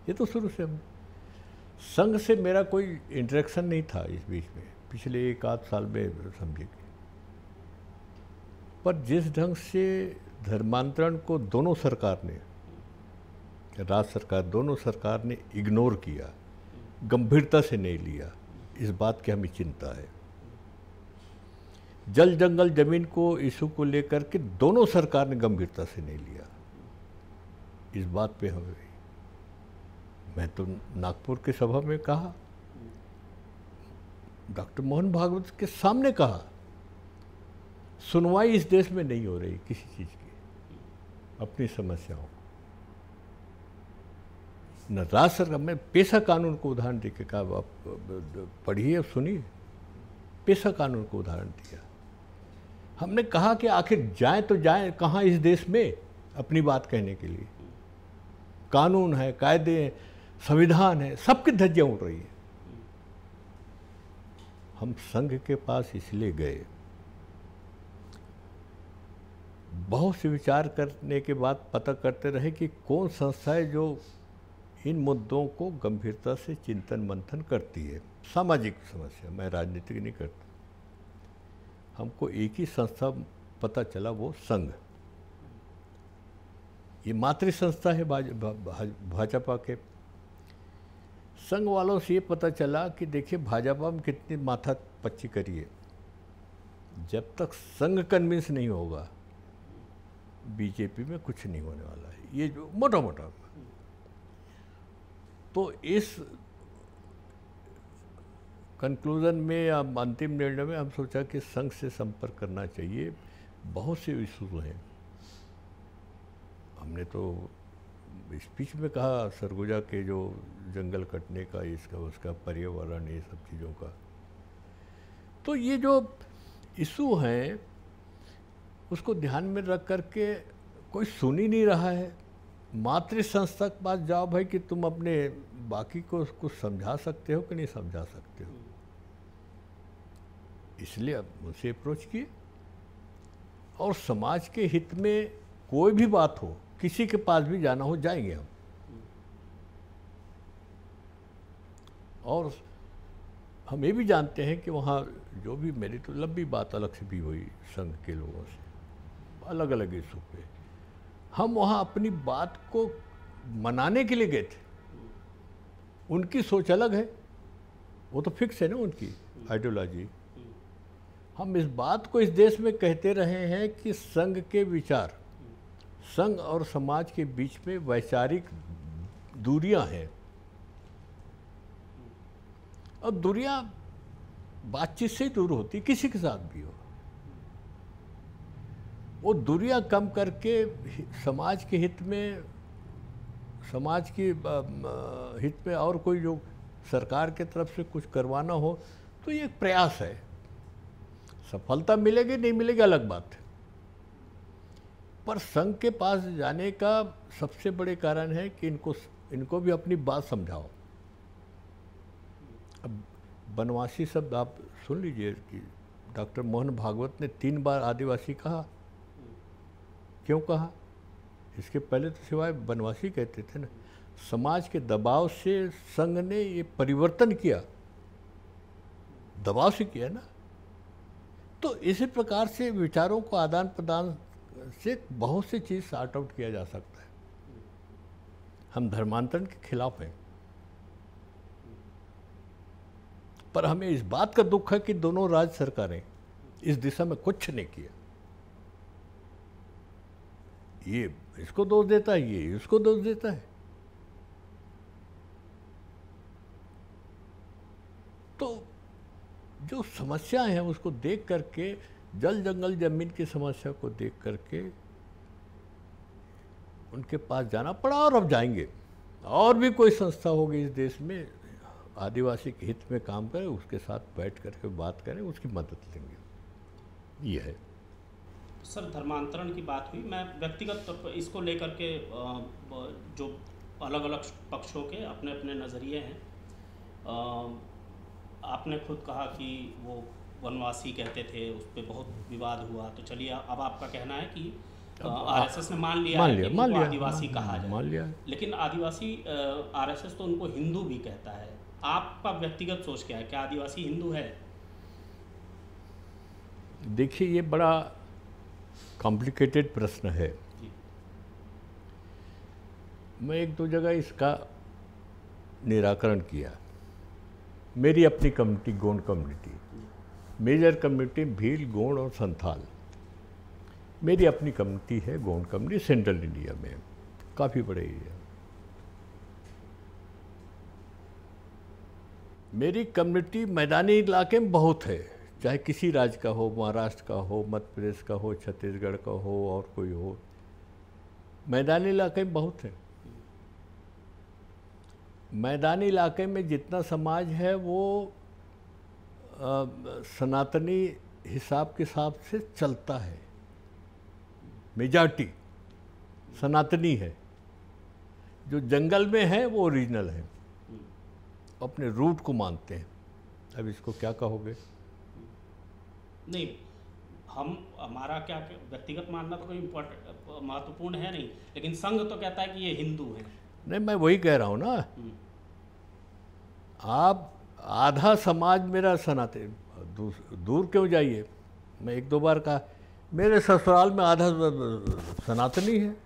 ये तो शुरू से हम संघ से मेरा कोई इंटरेक्शन नहीं था इस बीच में, पिछले 1 आध साल में समझिए। पर जिस ढंग से धर्मांतरण को दोनों सरकार ने, राज्य सरकार, दोनों सरकार ने इग्नोर किया, गंभीरता से नहीं लिया, इस बात की हमें चिंता है। जल जंगल जमीन को इशू को लेकर के दोनों सरकार ने गंभीरता से नहीं लिया, इस बात पे हमें, मैं तो नागपुर की सभा में कहा, डॉक्टर मोहन भागवत के सामने कहा, सुनवाई इस देश में नहीं हो रही किसी चीज़ की, अपनी समस्याओं, न राज्य सरकार। मैं पेशा कानून को उदाहरण देके कहा, आप पढ़िए और सुनिए, पेशा कानून को उदाहरण दिया। हमने कहा कि आखिर जाएं तो जाएं कहाँ इस देश में अपनी बात कहने के लिए? कानून है, कायदे हैं, संविधान है, सबकी धज्जियां उड़ रही है। हम संघ के पास इसलिए गए, बहुत से विचार करने के बाद पता करते रहे कि कौन संस्था है जो इन मुद्दों को गंभीरता से चिंतन मंथन करती है। सामाजिक समस्या, मैं राजनीतिक नहीं करता। हमको एक ही संस्था पता चला, वो संघ। ये मातृ संस्था है भाजपा के। संघ वालों से ये पता चला कि देखिए भाजपा में कितनी माथा पच्ची करी है, जब तक संघ कन्विंस नहीं होगा बीजेपी में कुछ नहीं होने वाला है, ये जो मोटा मोटा। तो इस कंक्लूजन में या अंतिम निर्णय में हम सोचा कि संघ से संपर्क करना चाहिए। बहुत से इशूज हैं, हमने तो स्पीच में कहा सरगुजा के जो जंगल कटने का, इसका उसका पर्यावरण, ये सब चीज़ों का। तो ये जो इशू हैं उसको ध्यान में रख करके कोई सुन ही नहीं रहा है। मातृ संस्था के पास जाओ भाई कि तुम अपने बाकी को कुछ समझा सकते हो कि नहीं समझा सकते हो, इसलिए अब उनसे अप्रोच किए। और समाज के हित में कोई भी बात हो, किसी के पास भी जाना हो, जाएंगे हम। और हम ये भी जानते हैं कि वहाँ जो भी, मेरी तो लंबी बात अलग से भी हुई संघ के लोगों से, अलग अलग इशू पे। हम वहाँ अपनी बात को मनाने के लिए गए थे। उनकी सोच अलग है, वो तो फिक्स है ना उनकी आइडियोलॉजी। हम इस बात को इस देश में कहते रहे हैं कि संघ के विचार, संघ और समाज के बीच में वैचारिक दूरियां हैं। और दूरियां बातचीत से ही दूर होती, किसी के साथ भी हो। वो दूरियां कम करके समाज के हित में, समाज की हित में और कोई जो सरकार के तरफ से कुछ करवाना हो, तो ये एक प्रयास है। सफलता मिलेगी नहीं मिलेगी अलग बात है। पर संघ के पास जाने का सबसे बड़े कारण है कि इनको भी अपनी बात समझाओ। अब बनवासी शब्द आप सुन लीजिए कि डॉक्टर मोहन भागवत ने 3 बार आदिवासी कहा। क्यों कहा? इसके पहले तो सिवाय बनवासी कहते थे ना। समाज के दबाव से संघ ने ये परिवर्तन किया, दबाव से किया ना। तो इसी प्रकार से विचारों को आदान प्रदान से बहुत सी चीज़ सॉर्ट आउट किया जा सकता है। हम धर्मांतरण के खिलाफ हैं, पर हमें इस बात का दुख है कि दोनों राज्य सरकारें इस दिशा में कुछ नहीं किया। ये इसको दोष देता है, ये इसको दोष देता है। तो जो समस्याएं हैं उसको देख करके, जल जंगल जमीन की समस्या को देख करके उनके पास जाना पड़ा। और अब जाएंगे। और भी कोई संस्था होगी इस देश में आदिवासी के हित में काम करे, उसके साथ बैठ करके बात करें, उसकी मदद लेंगे। ये है सर। धर्मांतरण की बात हुई, मैं व्यक्तिगत तौर पर इसको लेकर के जो अलग अलग पक्षों के अपने अपने नज़रिए हैं। आपने खुद कहा कि वो वनवासी कहते थे, उस पर बहुत विवाद हुआ। तो चलिए, अब आपका कहना है कि आरएसएस ने मान लिया है कि उनको आदिवासी कहा जाए, लेकिन आदिवासी आरएसएस तो उनको हिंदू भी कहता है। आपका व्यक्तिगत सोच क्या है, क्या आदिवासी हिंदू है? देखिए, ये बड़ा कॉम्प्लिकेटेड प्रश्न है। मैं एक दो जगह इसका निराकरण किया। मेरी अपनी community, Gond community, major community Bhil, Gond और संथाल, मेरी अपनी कम्युनिटी है गोंड कम्युनिटी, सेंट्रल इंडिया में काफ़ी बड़े एरिया। मेरी कम्युनिटी मैदानी इलाके में बहुत है, चाहे किसी राज्य का हो, महाराष्ट्र का हो, मध्य प्रदेश का हो, छत्तीसगढ़ का हो और कोई हो, मैदानी इलाके में बहुत है। मैदानी इलाके में जितना समाज है वो सनातनी हिसाब के हिसाब से चलता है। मेजॉरिटी सनातनी है। जो जंगल में है वो ओरिजिनल है, अपने रूट को मानते हैं। अब इसको क्या कहोगे? नहीं, हमारा क्या व्यक्तिगत मानना तो कोई महत्वपूर्ण है नहीं, लेकिन संघ तो कहता है कि ये हिंदू है। नहीं, मैं वही कह रहा हूँ ना। आप आधा समाज मेरा सनातन, दूर क्यों जाइए। मैं एक दो बार कहा, मेरे ससुराल में आधा सनातनी है,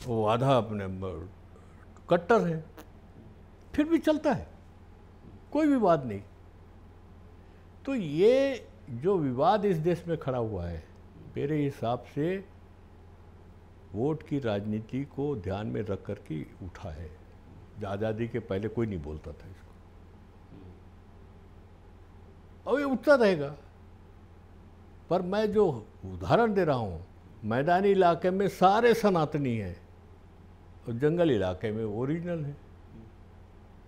वो आधा अपने कट्टर है, फिर भी चलता है, कोई विवाद नहीं। तो ये जो विवाद इस देश में खड़ा हुआ है, मेरे हिसाब से वोट की राजनीति को ध्यान में रख कर के उठा है। आज़ादी के पहले कोई नहीं बोलता था इसको, और ये उठता रहेगा। पर मैं जो उदाहरण दे रहा हूँ, मैदानी इलाके में सारे सनातनी हैं और जंगल इलाके में ओरिजिनल है,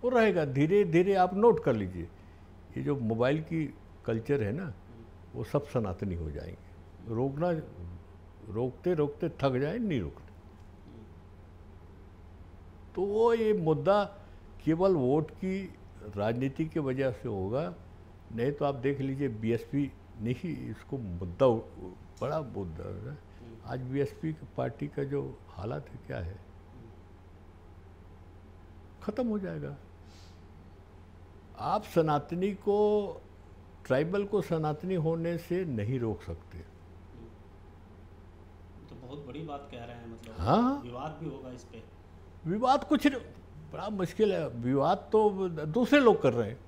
वो रहेगा। धीरे धीरे आप नोट कर लीजिए, ये जो मोबाइल की कल्चर है ना, वो सब सनातनी हो जाएंगे। रोकते रोकते थक जाए, नहीं रोकते। तो वो ये मुद्दा केवल वोट की राजनीति की वजह से होगा, नहीं तो आप देख लीजिए बीएसपी ने ही इसको मुद्दा, बड़ा मुद्दा है। आज बीएसपी पार्टी का जो हालत है, क्या है, खत्म हो जाएगा। आप सनातनी को, ट्राइबल को सनातनी होने से नहीं रोक सकते। तो बहुत बड़ी बात कह रहे हैं, मतलब हाँ, विवाद भी होगा इस पे। विवाद कुछ बड़ा मुश्किल है, विवाद तो दूसरे लोग कर रहे हैं।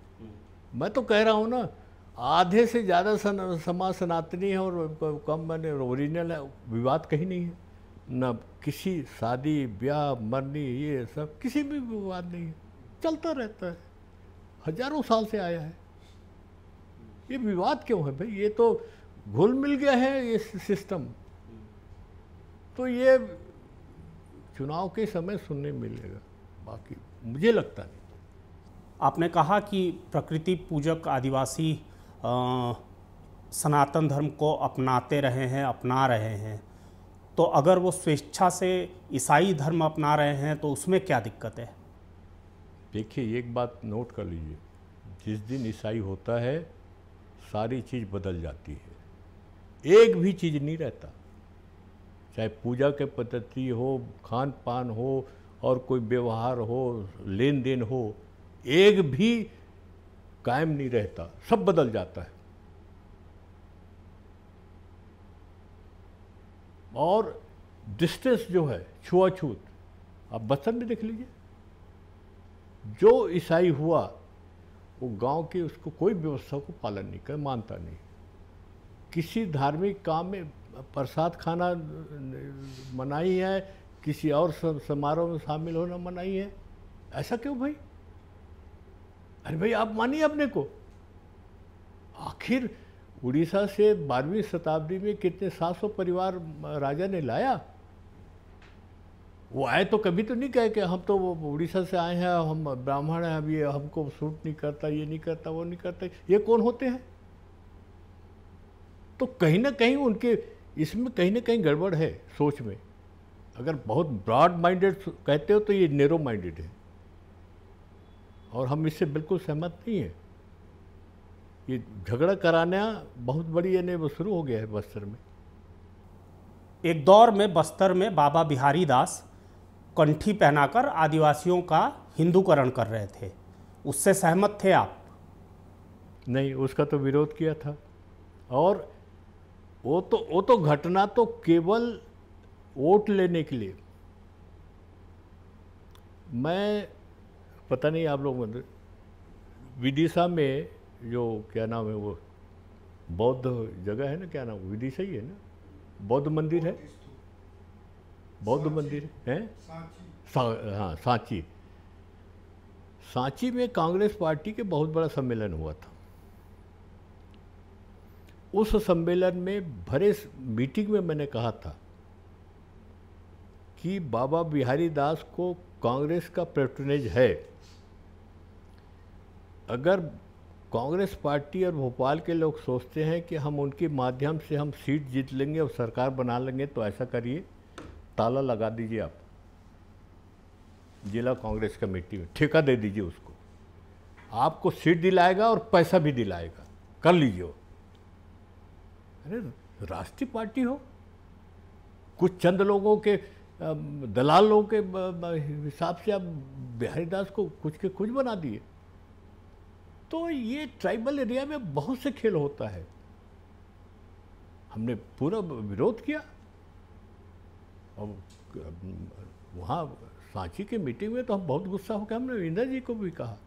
मैं तो कह रहा हूँ ना, आधे से ज़्यादा समाज सनातनी है और कम मैंने ओरिजिनल है। विवाद कहीं नहीं है, न किसी शादी ब्याह मरनी ये सब किसी भी विवाद नहीं है, चलता रहता है, हजारों साल से आया है। ये विवाद क्यों है भाई? ये तो घुल मिल गया है ये सिस्टम। तो ये चुनाव के समय सुनने मिलेगा, बाकी मुझे लगता नहीं। आपने कहा कि प्रकृति पूजक आदिवासी सनातन धर्म को अपनाते रहे हैं, अपना रहे हैं, तो अगर वो स्वेच्छा से ईसाई धर्म अपना रहे हैं तो उसमें क्या दिक्कत है? देखिए, एक बात नोट कर लीजिए, जिस दिन ईसाई होता है सारी चीज़ बदल जाती है, एक भी चीज़ नहीं रहता। चाहे पूजा के पद्धति हो, खान पान हो और कोई व्यवहार हो, लेन देन हो, एक भी कायम नहीं रहता, सब बदल जाता है। और डिस्टेंस जो है, छुआछूत, आप बचपन में देख लीजिए, जो ईसाई हुआ वो गांव की उसको कोई व्यवस्था को पालन नहीं कर, मानता नहीं। किसी धार्मिक काम में प्रसाद खाना मनाही है, किसी और समारोह में शामिल होना मनाही है। ऐसा क्यों भाई? अरे भाई, आप मानिए अपने को। आखिर उड़ीसा से 12वीं शताब्दी में कितने 700 परिवार राजा ने लाया। वो आए तो कभी तो नहीं कहे कि हम तो वो उड़ीसा से आए हैं, हम ब्राह्मण हैं, अब ये हमको सूट नहीं करता, ये नहीं करता, वो नहीं करता। ये कौन होते हैं? तो कहीं ना कहीं उनके इसमें कहीं ना कहीं गड़बड़ है सोच में। अगर बहुत ब्रॉड माइंडेड कहते हो तो ये नैरो माइंडेड है, और हम इससे बिल्कुल सहमत नहीं हैं। ये झगड़ा कराना बहुत बड़ी यानी वो शुरू हो गया है बस्तर में। एक दौर में बस्तर में बाबा बिहारी दास कंठी पहनाकर आदिवासियों का हिंदूकरण कर रहे थे, उससे सहमत थे आप? नहीं, उसका तो विरोध किया था। और वो तो घटना तो केवल वोट लेने के लिए। मैं पता नहीं आप लोग विदिशा में जो क्या नाम है वो बौद्ध जगह है ना, क्या नाम, विदिशा ही है ना, बौद्ध मंदिर है, बौद्ध मंदिर है, हाँ सांची। सांची में कांग्रेस पार्टी के बहुत बड़ा सम्मेलन हुआ था। उस सम्मेलन में भरे मीटिंग में मैंने कहा था कि बाबा बिहारी दास को कांग्रेस का पैट्रोनेज है। अगर कांग्रेस पार्टी और भोपाल के लोग सोचते हैं कि हम उनके माध्यम से हम सीट जीत लेंगे और सरकार बना लेंगे, तो ऐसा करिए, ताला लगा दीजिए, आप जिला कांग्रेस कमेटी में ठेका दे दीजिए उसको, आपको सीट दिलाएगा और पैसा भी दिलाएगा, कर लीजिए। अरे राष्ट्रीय पार्टी हो, कुछ चंद लोगों के दलाल लोगों के हिसाब से आप बिहारी दास को कुछ के कुछ बना दिए। तो ये ट्राइबल एरिया में बहुत से खेल होता है। हमने पूरा विरोध किया और वहाँ सांची के मीटिंग में तो हम बहुत गुस्सा होकर हमने इंदिरा जी को भी कहा,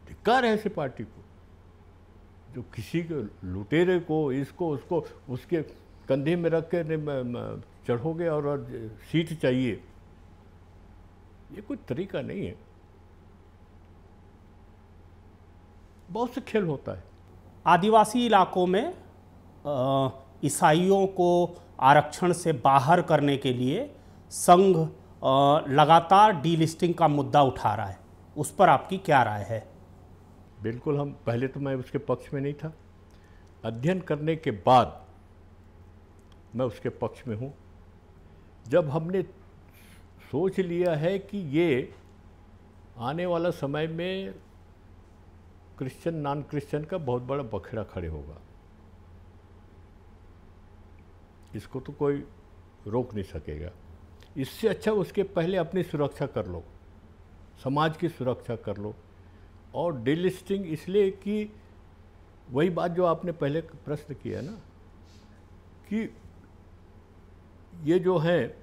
धिक्कार है ऐसे पार्टी को जो किसी के लुटेरे को, इसको उसको उसके कंधे में रख के चढ़ोगे और सीट चाहिए, ये कोई तरीका नहीं है। बहुत से खेल होता है। आदिवासी इलाकों में ईसाइयों को आरक्षण से बाहर करने के लिए संघ लगातार डीलिस्टिंग का मुद्दा उठा रहा है, उस पर आपकी क्या राय है? बिल्कुल, हम पहले तो मैं उसके पक्ष में नहीं था, अध्ययन करने के बाद मैं उसके पक्ष में हूँ। जब हमने सोच लिया है कि ये आने वाला समय में क्रिश्चियन नॉन क्रिश्चियन का बहुत बड़ा बखेड़ा खड़े होगा, इसको तो कोई रोक नहीं सकेगा। इससे अच्छा उसके पहले अपनी सुरक्षा कर लो, समाज की सुरक्षा कर लो। और डीलिस्टिंग इसलिए कि वही बात जो आपने पहले प्रश्न किया ना, कि ये जो है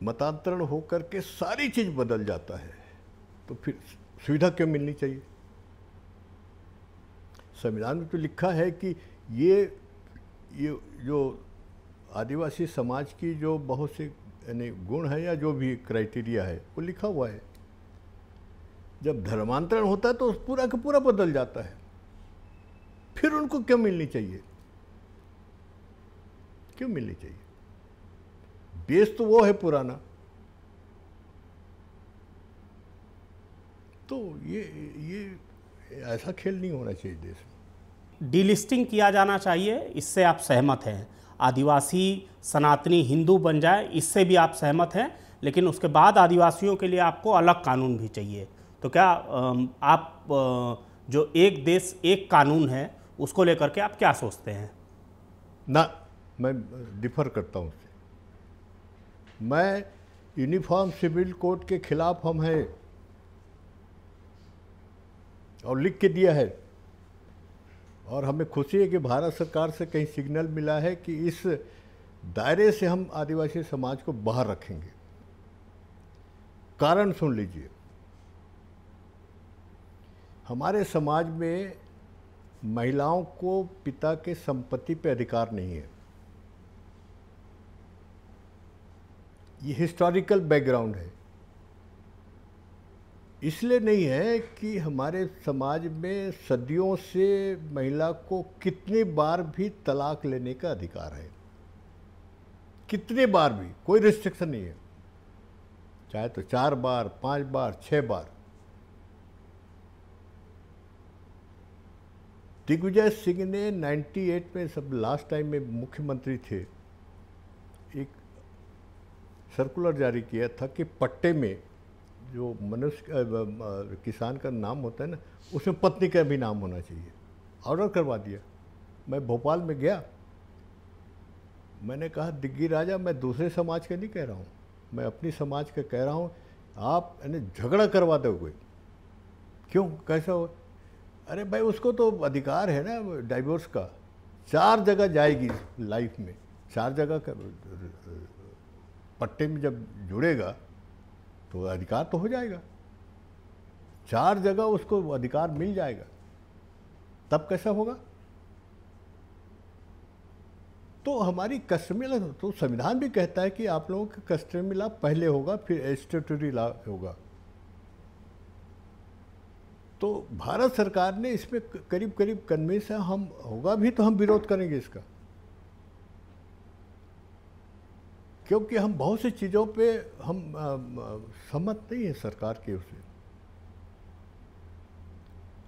मतांतरण होकर के सारी चीज़ बदल जाता है, तो फिर सुविधा क्यों मिलनी चाहिए? संविधान में तो लिखा है कि ये जो आदिवासी समाज की जो बहुत से यानी गुण है या जो भी क्राइटेरिया है वो लिखा हुआ है। जब धर्मांतरण होता है तो पूरा का पूरा बदल जाता है, फिर उनको क्यों मिलनी चाहिए? क्यों मिलनी चाहिए? बेस तो वो है पुराना। तो ये ऐसा खेल नहीं होना चाहिए देश में। डीलिस्टिंग किया जाना चाहिए, इससे आप सहमत हैं? आदिवासी सनातनी हिंदू बन जाए, इससे भी आप सहमत हैं? लेकिन उसके बाद आदिवासियों के लिए आपको अलग कानून भी चाहिए। तो क्या आप जो एक देश एक कानून है उसको लेकर के आप क्या सोचते हैं? ना, मैं डिफर करता हूँ उससे। मैं यूनिफॉर्म सिविल कोड के खिलाफ हम हैं और लिख के दिया है, और हमें खुशी है कि भारत सरकार से कहीं सिग्नल मिला है कि इस दायरे से हम आदिवासी समाज को बाहर रखेंगे। कारण सुन लीजिए, हमारे समाज में महिलाओं को पिता के संपत्ति पे अधिकार नहीं है। ये हिस्टोरिकल बैकग्राउंड है। इसलिए नहीं है कि हमारे समाज में सदियों से महिला को कितनी बार भी तलाक लेने का अधिकार है, कितने बार भी, कोई रिस्ट्रिक्शन नहीं है, चाहे तो 4 बार, 5 बार, 6 बार। दिग्विजय सिंह ने 98 में, सब लास्ट टाइम में मुख्यमंत्री थे, एक सर्कुलर जारी किया था कि पट्टे में जो मनुष्य किसान का नाम होता है ना, उसमें पत्नी का भी नाम होना चाहिए। ऑर्डर करवा दिया। मैं भोपाल में गया, मैंने कहा दिग्गी राजा, मैं दूसरे समाज का नहीं कह रहा हूँ, मैं अपनी समाज का कह रहा हूँ, आप झगड़ा करवा दोगे। क्यों, कैसा हो? अरे भाई उसको तो अधिकार है ना डाइवोर्स का, 4 जगह जाएगी लाइफ में, 4 जगह का पट्टे में जब जुड़ेगा तो अधिकार तो हो जाएगा, 4 जगह उसको अधिकार मिल जाएगा, तब कैसा होगा? तो हमारी कस्टमरी लॉ, तो संविधान भी कहता है कि आप लोगों का कस्टमरी लॉ पहले होगा, फिर स्टैट्यूटरी लॉ होगा। तो भारत सरकार ने इसमें करीब करीब कन्विंस है, हम होगा भी तो हम विरोध करेंगे इसका, क्योंकि हम बहुत सी चीज़ों पे हम सहमत नहीं है सरकार के उससे।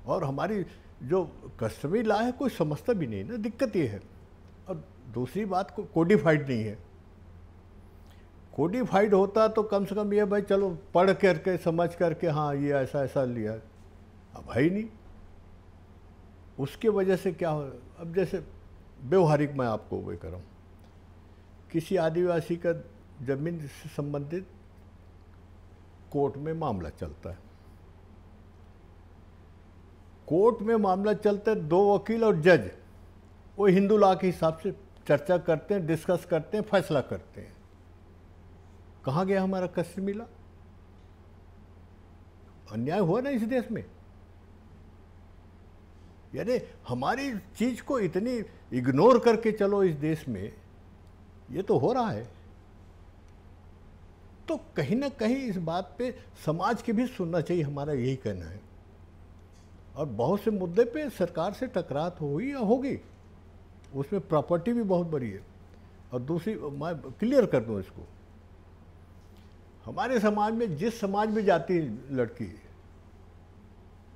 और हमारी जो कस्टमरी लॉ है कोई समझता भी नहीं ना, दिक्कत ये है। और दूसरी बात, को कोडिफाइड नहीं है। कोडिफाइड होता तो कम से कम ये भाई चलो पढ़ करके समझ करके हाँ ये ऐसा ऐसा लिया, अब है ही नहीं। उसके वजह से क्या हो, अब जैसे व्यवहारिक मैं आपको वो कर रहा हूँ, किसी आदिवासी का जमीन से संबंधित कोर्ट में मामला चलता है, कोर्ट में मामला चलता है, 2 वकील और जज वो हिंदू लॉ के हिसाब से चर्चा करते हैं, डिस्कस करते हैं, फैसला करते हैं। कहाँ गया हमारा कस्टमरी लॉ? अन्याय हुआ ना इस देश में। यानी हमारी चीज को इतनी इग्नोर करके चलो इस देश में, ये तो हो रहा है। तो कहीं ना कहीं इस बात पे समाज के भी सुनना चाहिए, हमारा यही कहना है। और बहुत से मुद्दे पे सरकार से टकरार हुई या होगी, उसमें प्रॉपर्टी भी बहुत बड़ी है। और दूसरी, मैं क्लियर कर दूं इसको, हमारे समाज में जिस समाज में जाती है लड़की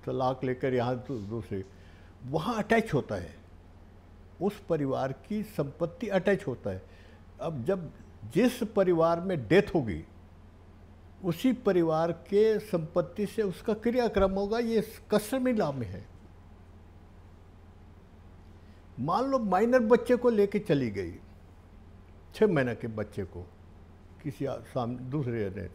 तलाक लेकर यहाँ तो दूसरे, वहाँ अटैच होता है, उस परिवार की संपत्ति अटैच होता है। अब जब जिस परिवार में डेथ होगी उसी परिवार के संपत्ति से उसका क्रियाक्रम होगा, ये कस्टमरी लॉ में है। मान लो माइनर बच्चे को लेके चली गई, 6 महीने के बच्चे को किसी सामने दूसरे ने,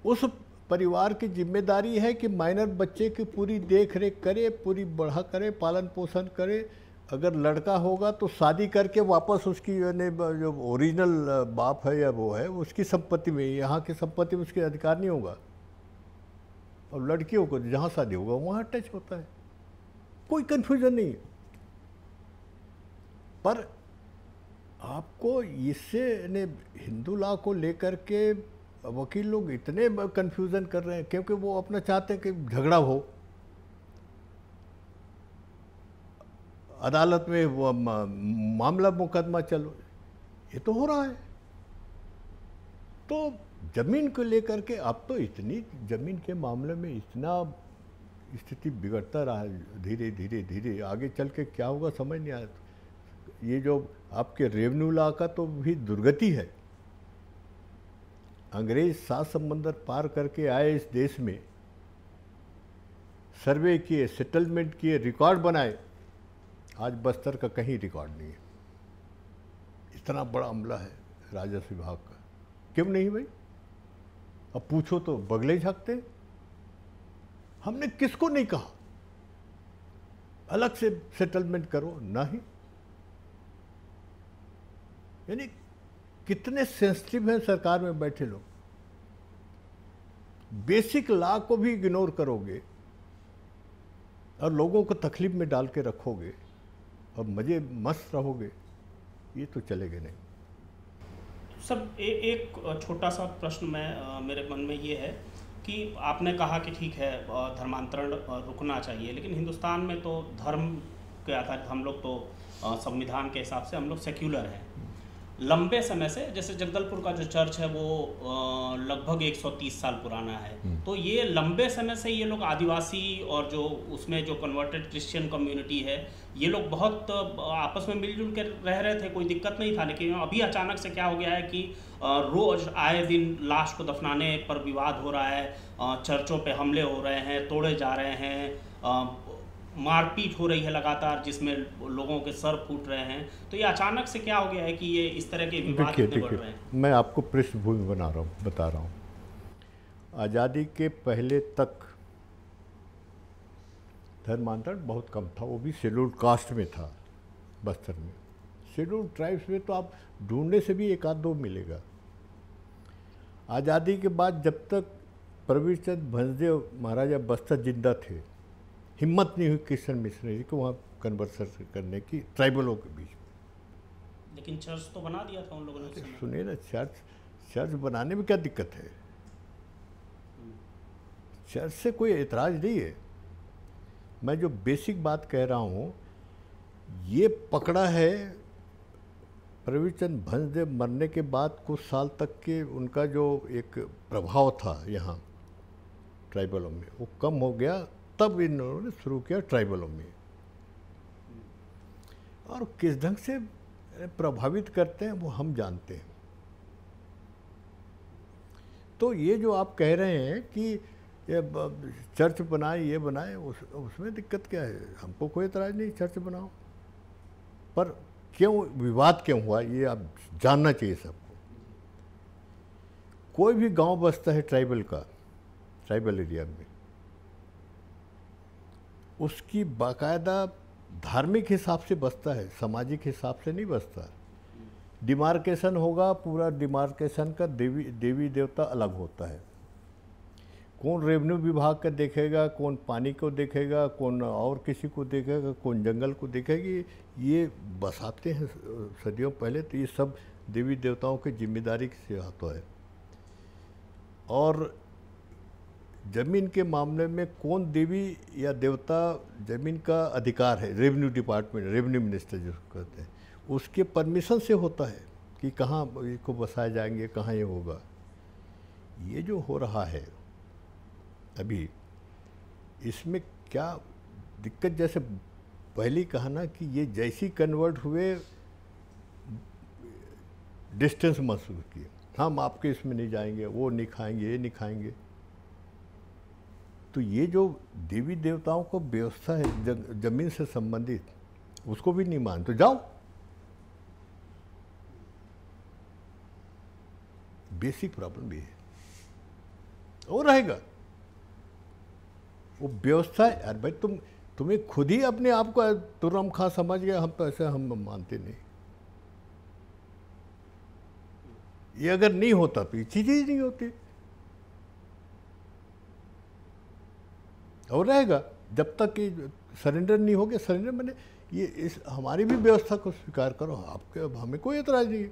उस परिवार की जिम्मेदारी है कि माइनर बच्चे की पूरी देख रेख करे, पूरी बढ़ा करे, पालन पोषण करे। अगर लड़का होगा तो शादी करके वापस उसकी जो ओरिजिनल बाप है या वो है उसकी संपत्ति में, यहाँ की संपत्ति में उसके अधिकार नहीं होगा। और लड़कियों को जहाँ शादी होगा वहाँ अटैच होता है, कोई कन्फ्यूजन नहीं है। पर आपको इससे हिंदू लॉ को लेकर के वकील लोग इतने कन्फ्यूजन कर रहे हैं, क्योंकि वो अपना चाहते हैं कि झगड़ा हो, अदालत में वो मामला मुकदमा चलो, ये तो हो रहा है। तो जमीन को लेकर के अब तो इतनी जमीन के मामले में इतना स्थिति बिगड़ता रहा है, धीरे धीरे धीरे आगे चल के क्या होगा समझ नहीं आया। ये जो आपके रेवेन्यू लॉ का तो भी दुर्गति है। अंग्रेज 7 समंदर पार करके आए इस देश में, सर्वे किए, सेटलमेंट किए, रिकॉर्ड बनाए, आज बस्तर का कहीं रिकॉर्ड नहीं है। इतना बड़ा अमला है राजस्व विभाग का, क्यों नहीं भाई? अब पूछो तो बगले झाँकते हैं। हमने किसको नहीं कहा अलग से सेटलमेंट करो, नहीं। यानी कितने सेंसिटिव हैं सरकार में बैठे लोग। बेसिक लॉ को भी इग्नोर करोगे और लोगों को तकलीफ में डाल के रखोगे और मजे मस्त रहोगे, ये तो चलेगा नहीं। सब एक छोटा सा प्रश्न मेरे मन में ये है कि आपने कहा कि ठीक है धर्मांतरण रुकना चाहिए, लेकिन हिंदुस्तान में तो धर्म के आधारित हम लोग तो संविधान के हिसाब से हम लोग सेक्युलर हैं। लंबे समय से, जैसे जगदलपुर का जो चर्च है वो लगभग 130 साल पुराना है, तो ये लंबे समय से ये लोग आदिवासी और जो उसमें जो कन्वर्टेड क्रिश्चियन कम्युनिटी है, ये लोग बहुत आपस में मिलजुल के रह रहे थे, कोई दिक्कत नहीं था। लेकिन अभी अचानक से क्या हो गया है कि रोज आए दिन लाश को दफनाने पर विवाद हो रहा है, चर्चों पे हमले हो रहे हैं, तोड़े जा रहे हैं, मारपीट हो रही है लगातार, जिसमें लोगों के सर फूट रहे हैं। तो ये अचानक से क्या हो गया है कि ये इस तरह के विवाद इतने बढ़ रहे हैं? मैं आपको पृष्ठभूमि बता रहा हूँ। आज़ादी के पहले तक धर्मांतरण बहुत कम था, वो भी शेड्यूल्ड कास्ट में था। बस्तर में शेड्यूल्ड ट्राइब्स में तो आप ढूंढने से भी एक आध दो मिलेगा। आज़ादी के बाद जब तक प्रवीण चंद्र भंजदेव महाराजा बस्तर जिंदा थे, हिम्मत नहीं हुई क्रिश्चियन मिशनरी को वहाँ कन्वर्सन करने की ट्राइबलों के बीच में। लेकिन चर्च तो बना दिया था उन लोगों ने। सुनिए ना, चर्च बनाने में क्या दिक्कत है? चर्च से कोई एतराज़ नहीं है। मैं जो बेसिक बात कह रहा हूँ, ये पकड़ा है प्रवीण चंद्र भंजदेव मरने के बाद कुछ साल तक के उनका जो एक प्रभाव था यहाँ ट्राइबलों में, वो कम हो गया। तब इन्होंने शुरू किया ट्राइबलों में, और किस ढंग से प्रभावित करते हैं वो हम जानते हैं। तो ये जो आप कह रहे हैं कि ये चर्च बनाए, ये बनाए, उसमें दिक्कत क्या है? हमको कोई एतराज़ नहीं, चर्च बनाओ, पर क्यों विवाद क्यों हुआ ये आप जानना चाहिए सबको। कोई भी गांव बसता है ट्राइबल का, ट्राइबल एरिया में, उसकी बाकायदा धार्मिक हिसाब से बसता है, सामाजिक हिसाब से नहीं बसता। डिमार्केशन होगा, पूरा डिमार्केशन का देवी देवता अलग होता है। कौन रेवेन्यू विभाग का देखेगा, कौन पानी को देखेगा, कौन और किसी को देखेगा, कौन जंगल को देखेगी, ये बसाते हैं सदियों पहले। तो ये सब देवी देवताओं की जिम्मेदारी से होता है। और ज़मीन के मामले में कौन देवी या देवता ज़मीन का अधिकार है, रेवेन्यू डिपार्टमेंट, रेवेन्यू मिनिस्टर जिसको कहते हैं, उसके परमिशन से होता है कि कहाँ इसको बसाए जाएंगे, कहाँ ये होगा। ये जो हो रहा है अभी, इसमें क्या दिक्कत, जैसे पहले कहा ना कि ये जैसी कन्वर्ट हुए डिस्टेंस महसूस किए, हम आपके इसमें नहीं जाएंगे, वो नहीं खाएंगे, ये नहीं खाएंगे। तो ये जो देवी देवताओं को व्यवस्था है जमीन से संबंधित, उसको भी नहीं मान तो जाओ। बेसिक प्रॉब्लम भी है और रहेगा वो व्यवस्था। यार भाई, तुम्हें खुद ही अपने आप को तुरम खा समझ गए, हम तो ऐसे हम मानते नहीं। ये अगर नहीं होता तो ये चीज़ें ही नहीं होती। और रहेगा जब तक कि सरेंडर नहीं हो गया। सरेंडर मैंने ये इस हमारी भी व्यवस्था को स्वीकार करो, आपके हमें कोई एतराज़ नहीं है,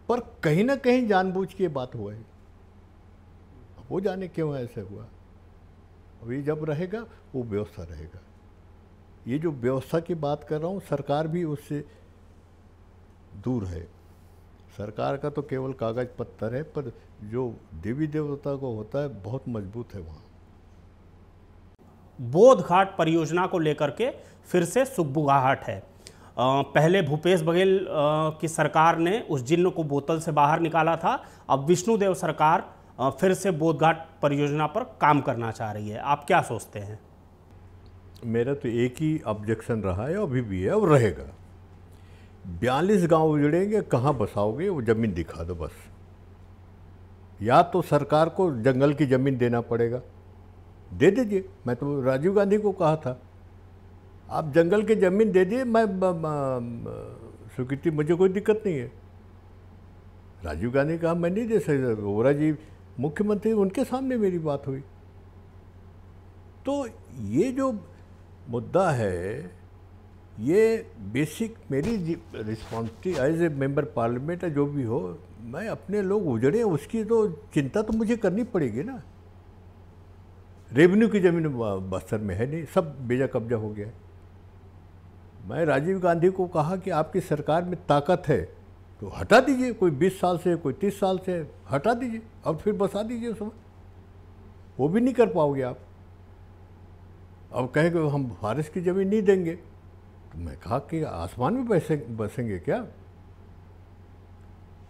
पर कहीं ना कहीं जानबूझ के बात हुआ है। वो जाने क्यों ऐसे हुआ। अभी जब रहेगा वो व्यवस्था रहेगा। ये जो व्यवस्था की बात कर रहा हूँ, सरकार भी उससे दूर है। सरकार का तो केवल कागज पत्थर है, पर जो देवी देवता को होता है बहुत मजबूत है। वहाँ बोध घाट परियोजना को लेकर के फिर से सुगबुगाहट है। पहले भूपेश बघेल की सरकार ने उस जिन्न को बोतल से बाहर निकाला था। अब विष्णुदेव सरकार फिर से बोध घाट परियोजना पर काम करना चाह रही है। आप क्या सोचते हैं? मेरा तो एक ही ऑब्जेक्शन रहा है, अभी भी है और रहेगा। 42 गांव उजड़ेंगे, कहाँ बसाओगे? वो ज़मीन दिखा दो बस। या तो सरकार को जंगल की ज़मीन देना पड़ेगा, दे दीजिए। मैं तो राजीव गांधी को कहा था, आप जंगल की ज़मीन दे दिए, मैं स्वीकृति, मुझे कोई दिक्कत नहीं है। राजीव गांधी कहा मैं नहीं दे सकता, वोरा जी मुख्यमंत्री, उनके सामने मेरी बात हुई। तो ये जो मुद्दा है, ये बेसिक मेरी responsibility as a member parliament है, जो भी हो, मैं अपने लोग उजड़े उसकी तो चिंता तो मुझे करनी पड़ेगी ना। रेवेन्यू की ज़मीन बस्तर में है नहीं, सब बेजा कब्जा हो गया है। मैं राजीव गांधी को कहा कि आपकी सरकार में ताकत है तो हटा दीजिए, कोई 20 साल से, कोई 30 साल से हटा दीजिए और फिर बसा दीजिए उसमें। वो भी नहीं कर पाओगे आप। अब कहेंगे हम फारस की ज़मीन नहीं देंगे, तो मैं कहा कि आसमान में बसेंगे क्या?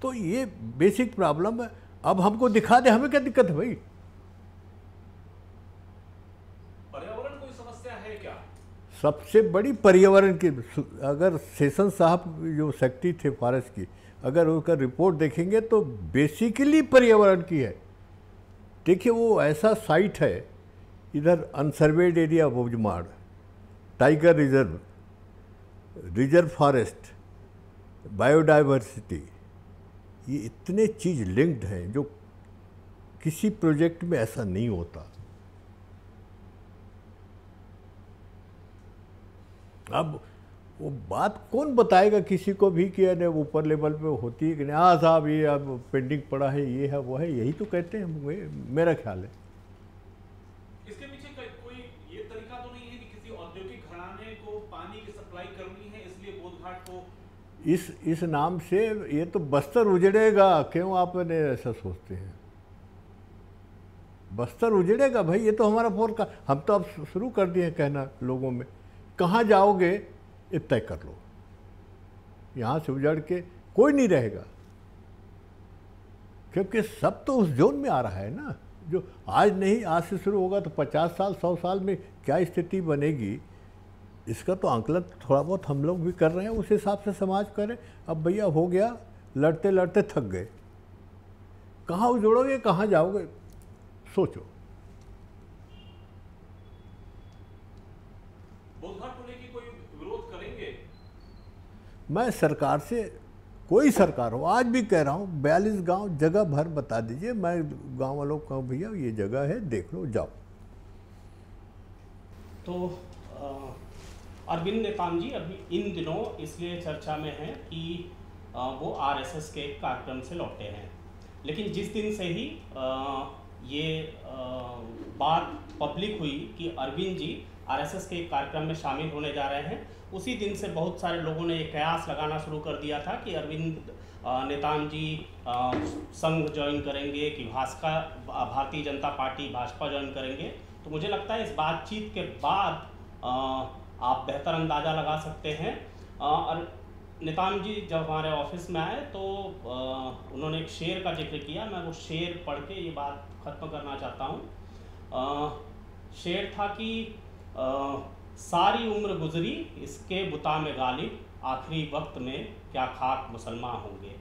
तो ये बेसिक प्रॉब्लम है। अब हमको दिखा दे, हमें क्या दिक्कत है भाई? पर्यावरण कोई समस्या है क्या? सबसे बड़ी पर्यावरण की, अगर सेशन साहब जो सेक्रेटरी थे फॉरेस्ट की, अगर उनका रिपोर्ट देखेंगे तो बेसिकली पर्यावरण की है। देखिए वो ऐसा साइट है, इधर unsurveyed area Bojhmad, tiger reserve, reserve forest, biodiversity, ये इतने चीज़ लिंक्ड हैं जो किसी प्रोजेक्ट में ऐसा नहीं होता। अब वो बात कौन बताएगा किसी को भी कि अरे ऊपर लेवल पे होती है कि नहीं? हाँ साहब ये अब पेंडिंग पड़ा है, ये है वो है, यही तो कहते हैं, मेरा ख्याल है। इसके पीछे कोई ये तरीका तो नहीं है कि किसी औद्योगिक घराने को पानी की सप्लाई करनी है, इसलिए बोधघाट को इस नाम से ये तो बस्तर उजड़ेगा? क्यों आपने ऐसा सोचते हैं? बस्तर उजड़ेगा भाई, ये तो हमारा फोरकास्ट। हम तो अब शुरू कर दिए कहना लोगों में, कहाँ जाओगे ये तय कर लो, यहाँ से उजड़ के कोई नहीं रहेगा, क्योंकि सब तो उस जोन में आ रहा है ना। जो आज नहीं, आज से शुरू होगा तो 50 साल 100 साल में क्या स्थिति बनेगी, इसका तो आंकलन थोड़ा बहुत हम लोग भी कर रहे हैं, उस हिसाब से समाज करें। अब भैया हो गया, लड़ते लड़ते थक गए, कहाँ उजड़ोगे, कहाँ जाओगे, सोचो। बोधघाट को लेकर कोई विरोध करेंगे? मैं सरकार से, कोई सरकार हो, आज भी कह रहा हूँ 42 गांव जगह भर बता दीजिए, मैं गांव वालों को कहूँ भैया ये जगह है, देख लो, जाओ। तो अरविंद नेताम जी अभी इन दिनों इसलिए चर्चा में हैं कि वो आरएसएस के कार्यक्रम से लौटे हैं, लेकिन जिस दिन से ही ये बात पब्लिक हुई कि अरविंद जी आरएसएस के कार्यक्रम में शामिल होने जा रहे हैं, उसी दिन से बहुत सारे लोगों ने ये कयास लगाना शुरू कर दिया था कि अरविंद नेताम जी संघ ज्वाइन करेंगे, कि भारतीय जनता पार्टी भाजपा ज्वाइन करेंगे। तो मुझे लगता है इस बातचीत के बाद आप बेहतर अंदाज़ा लगा सकते हैं। और नेताम जी जब हमारे ऑफिस में आए तो उन्होंने एक शेर का जिक्र किया, मैं वो शेर पढ़ के ये बात ख़त्म करना चाहता हूँ। शेर था कि सारी उम्र गुजरी इसके बुता में गालिब, आखिरी वक्त में क्या खाक मुसलमान होंगे।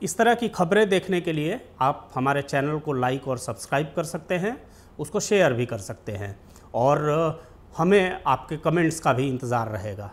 इस तरह की खबरें देखने के लिए आप हमारे चैनल को लाइक और सब्सक्राइब कर सकते हैं, उसको शेयर भी कर सकते हैं, और हमें आपके कमेंट्स का भी इंतज़ार रहेगा।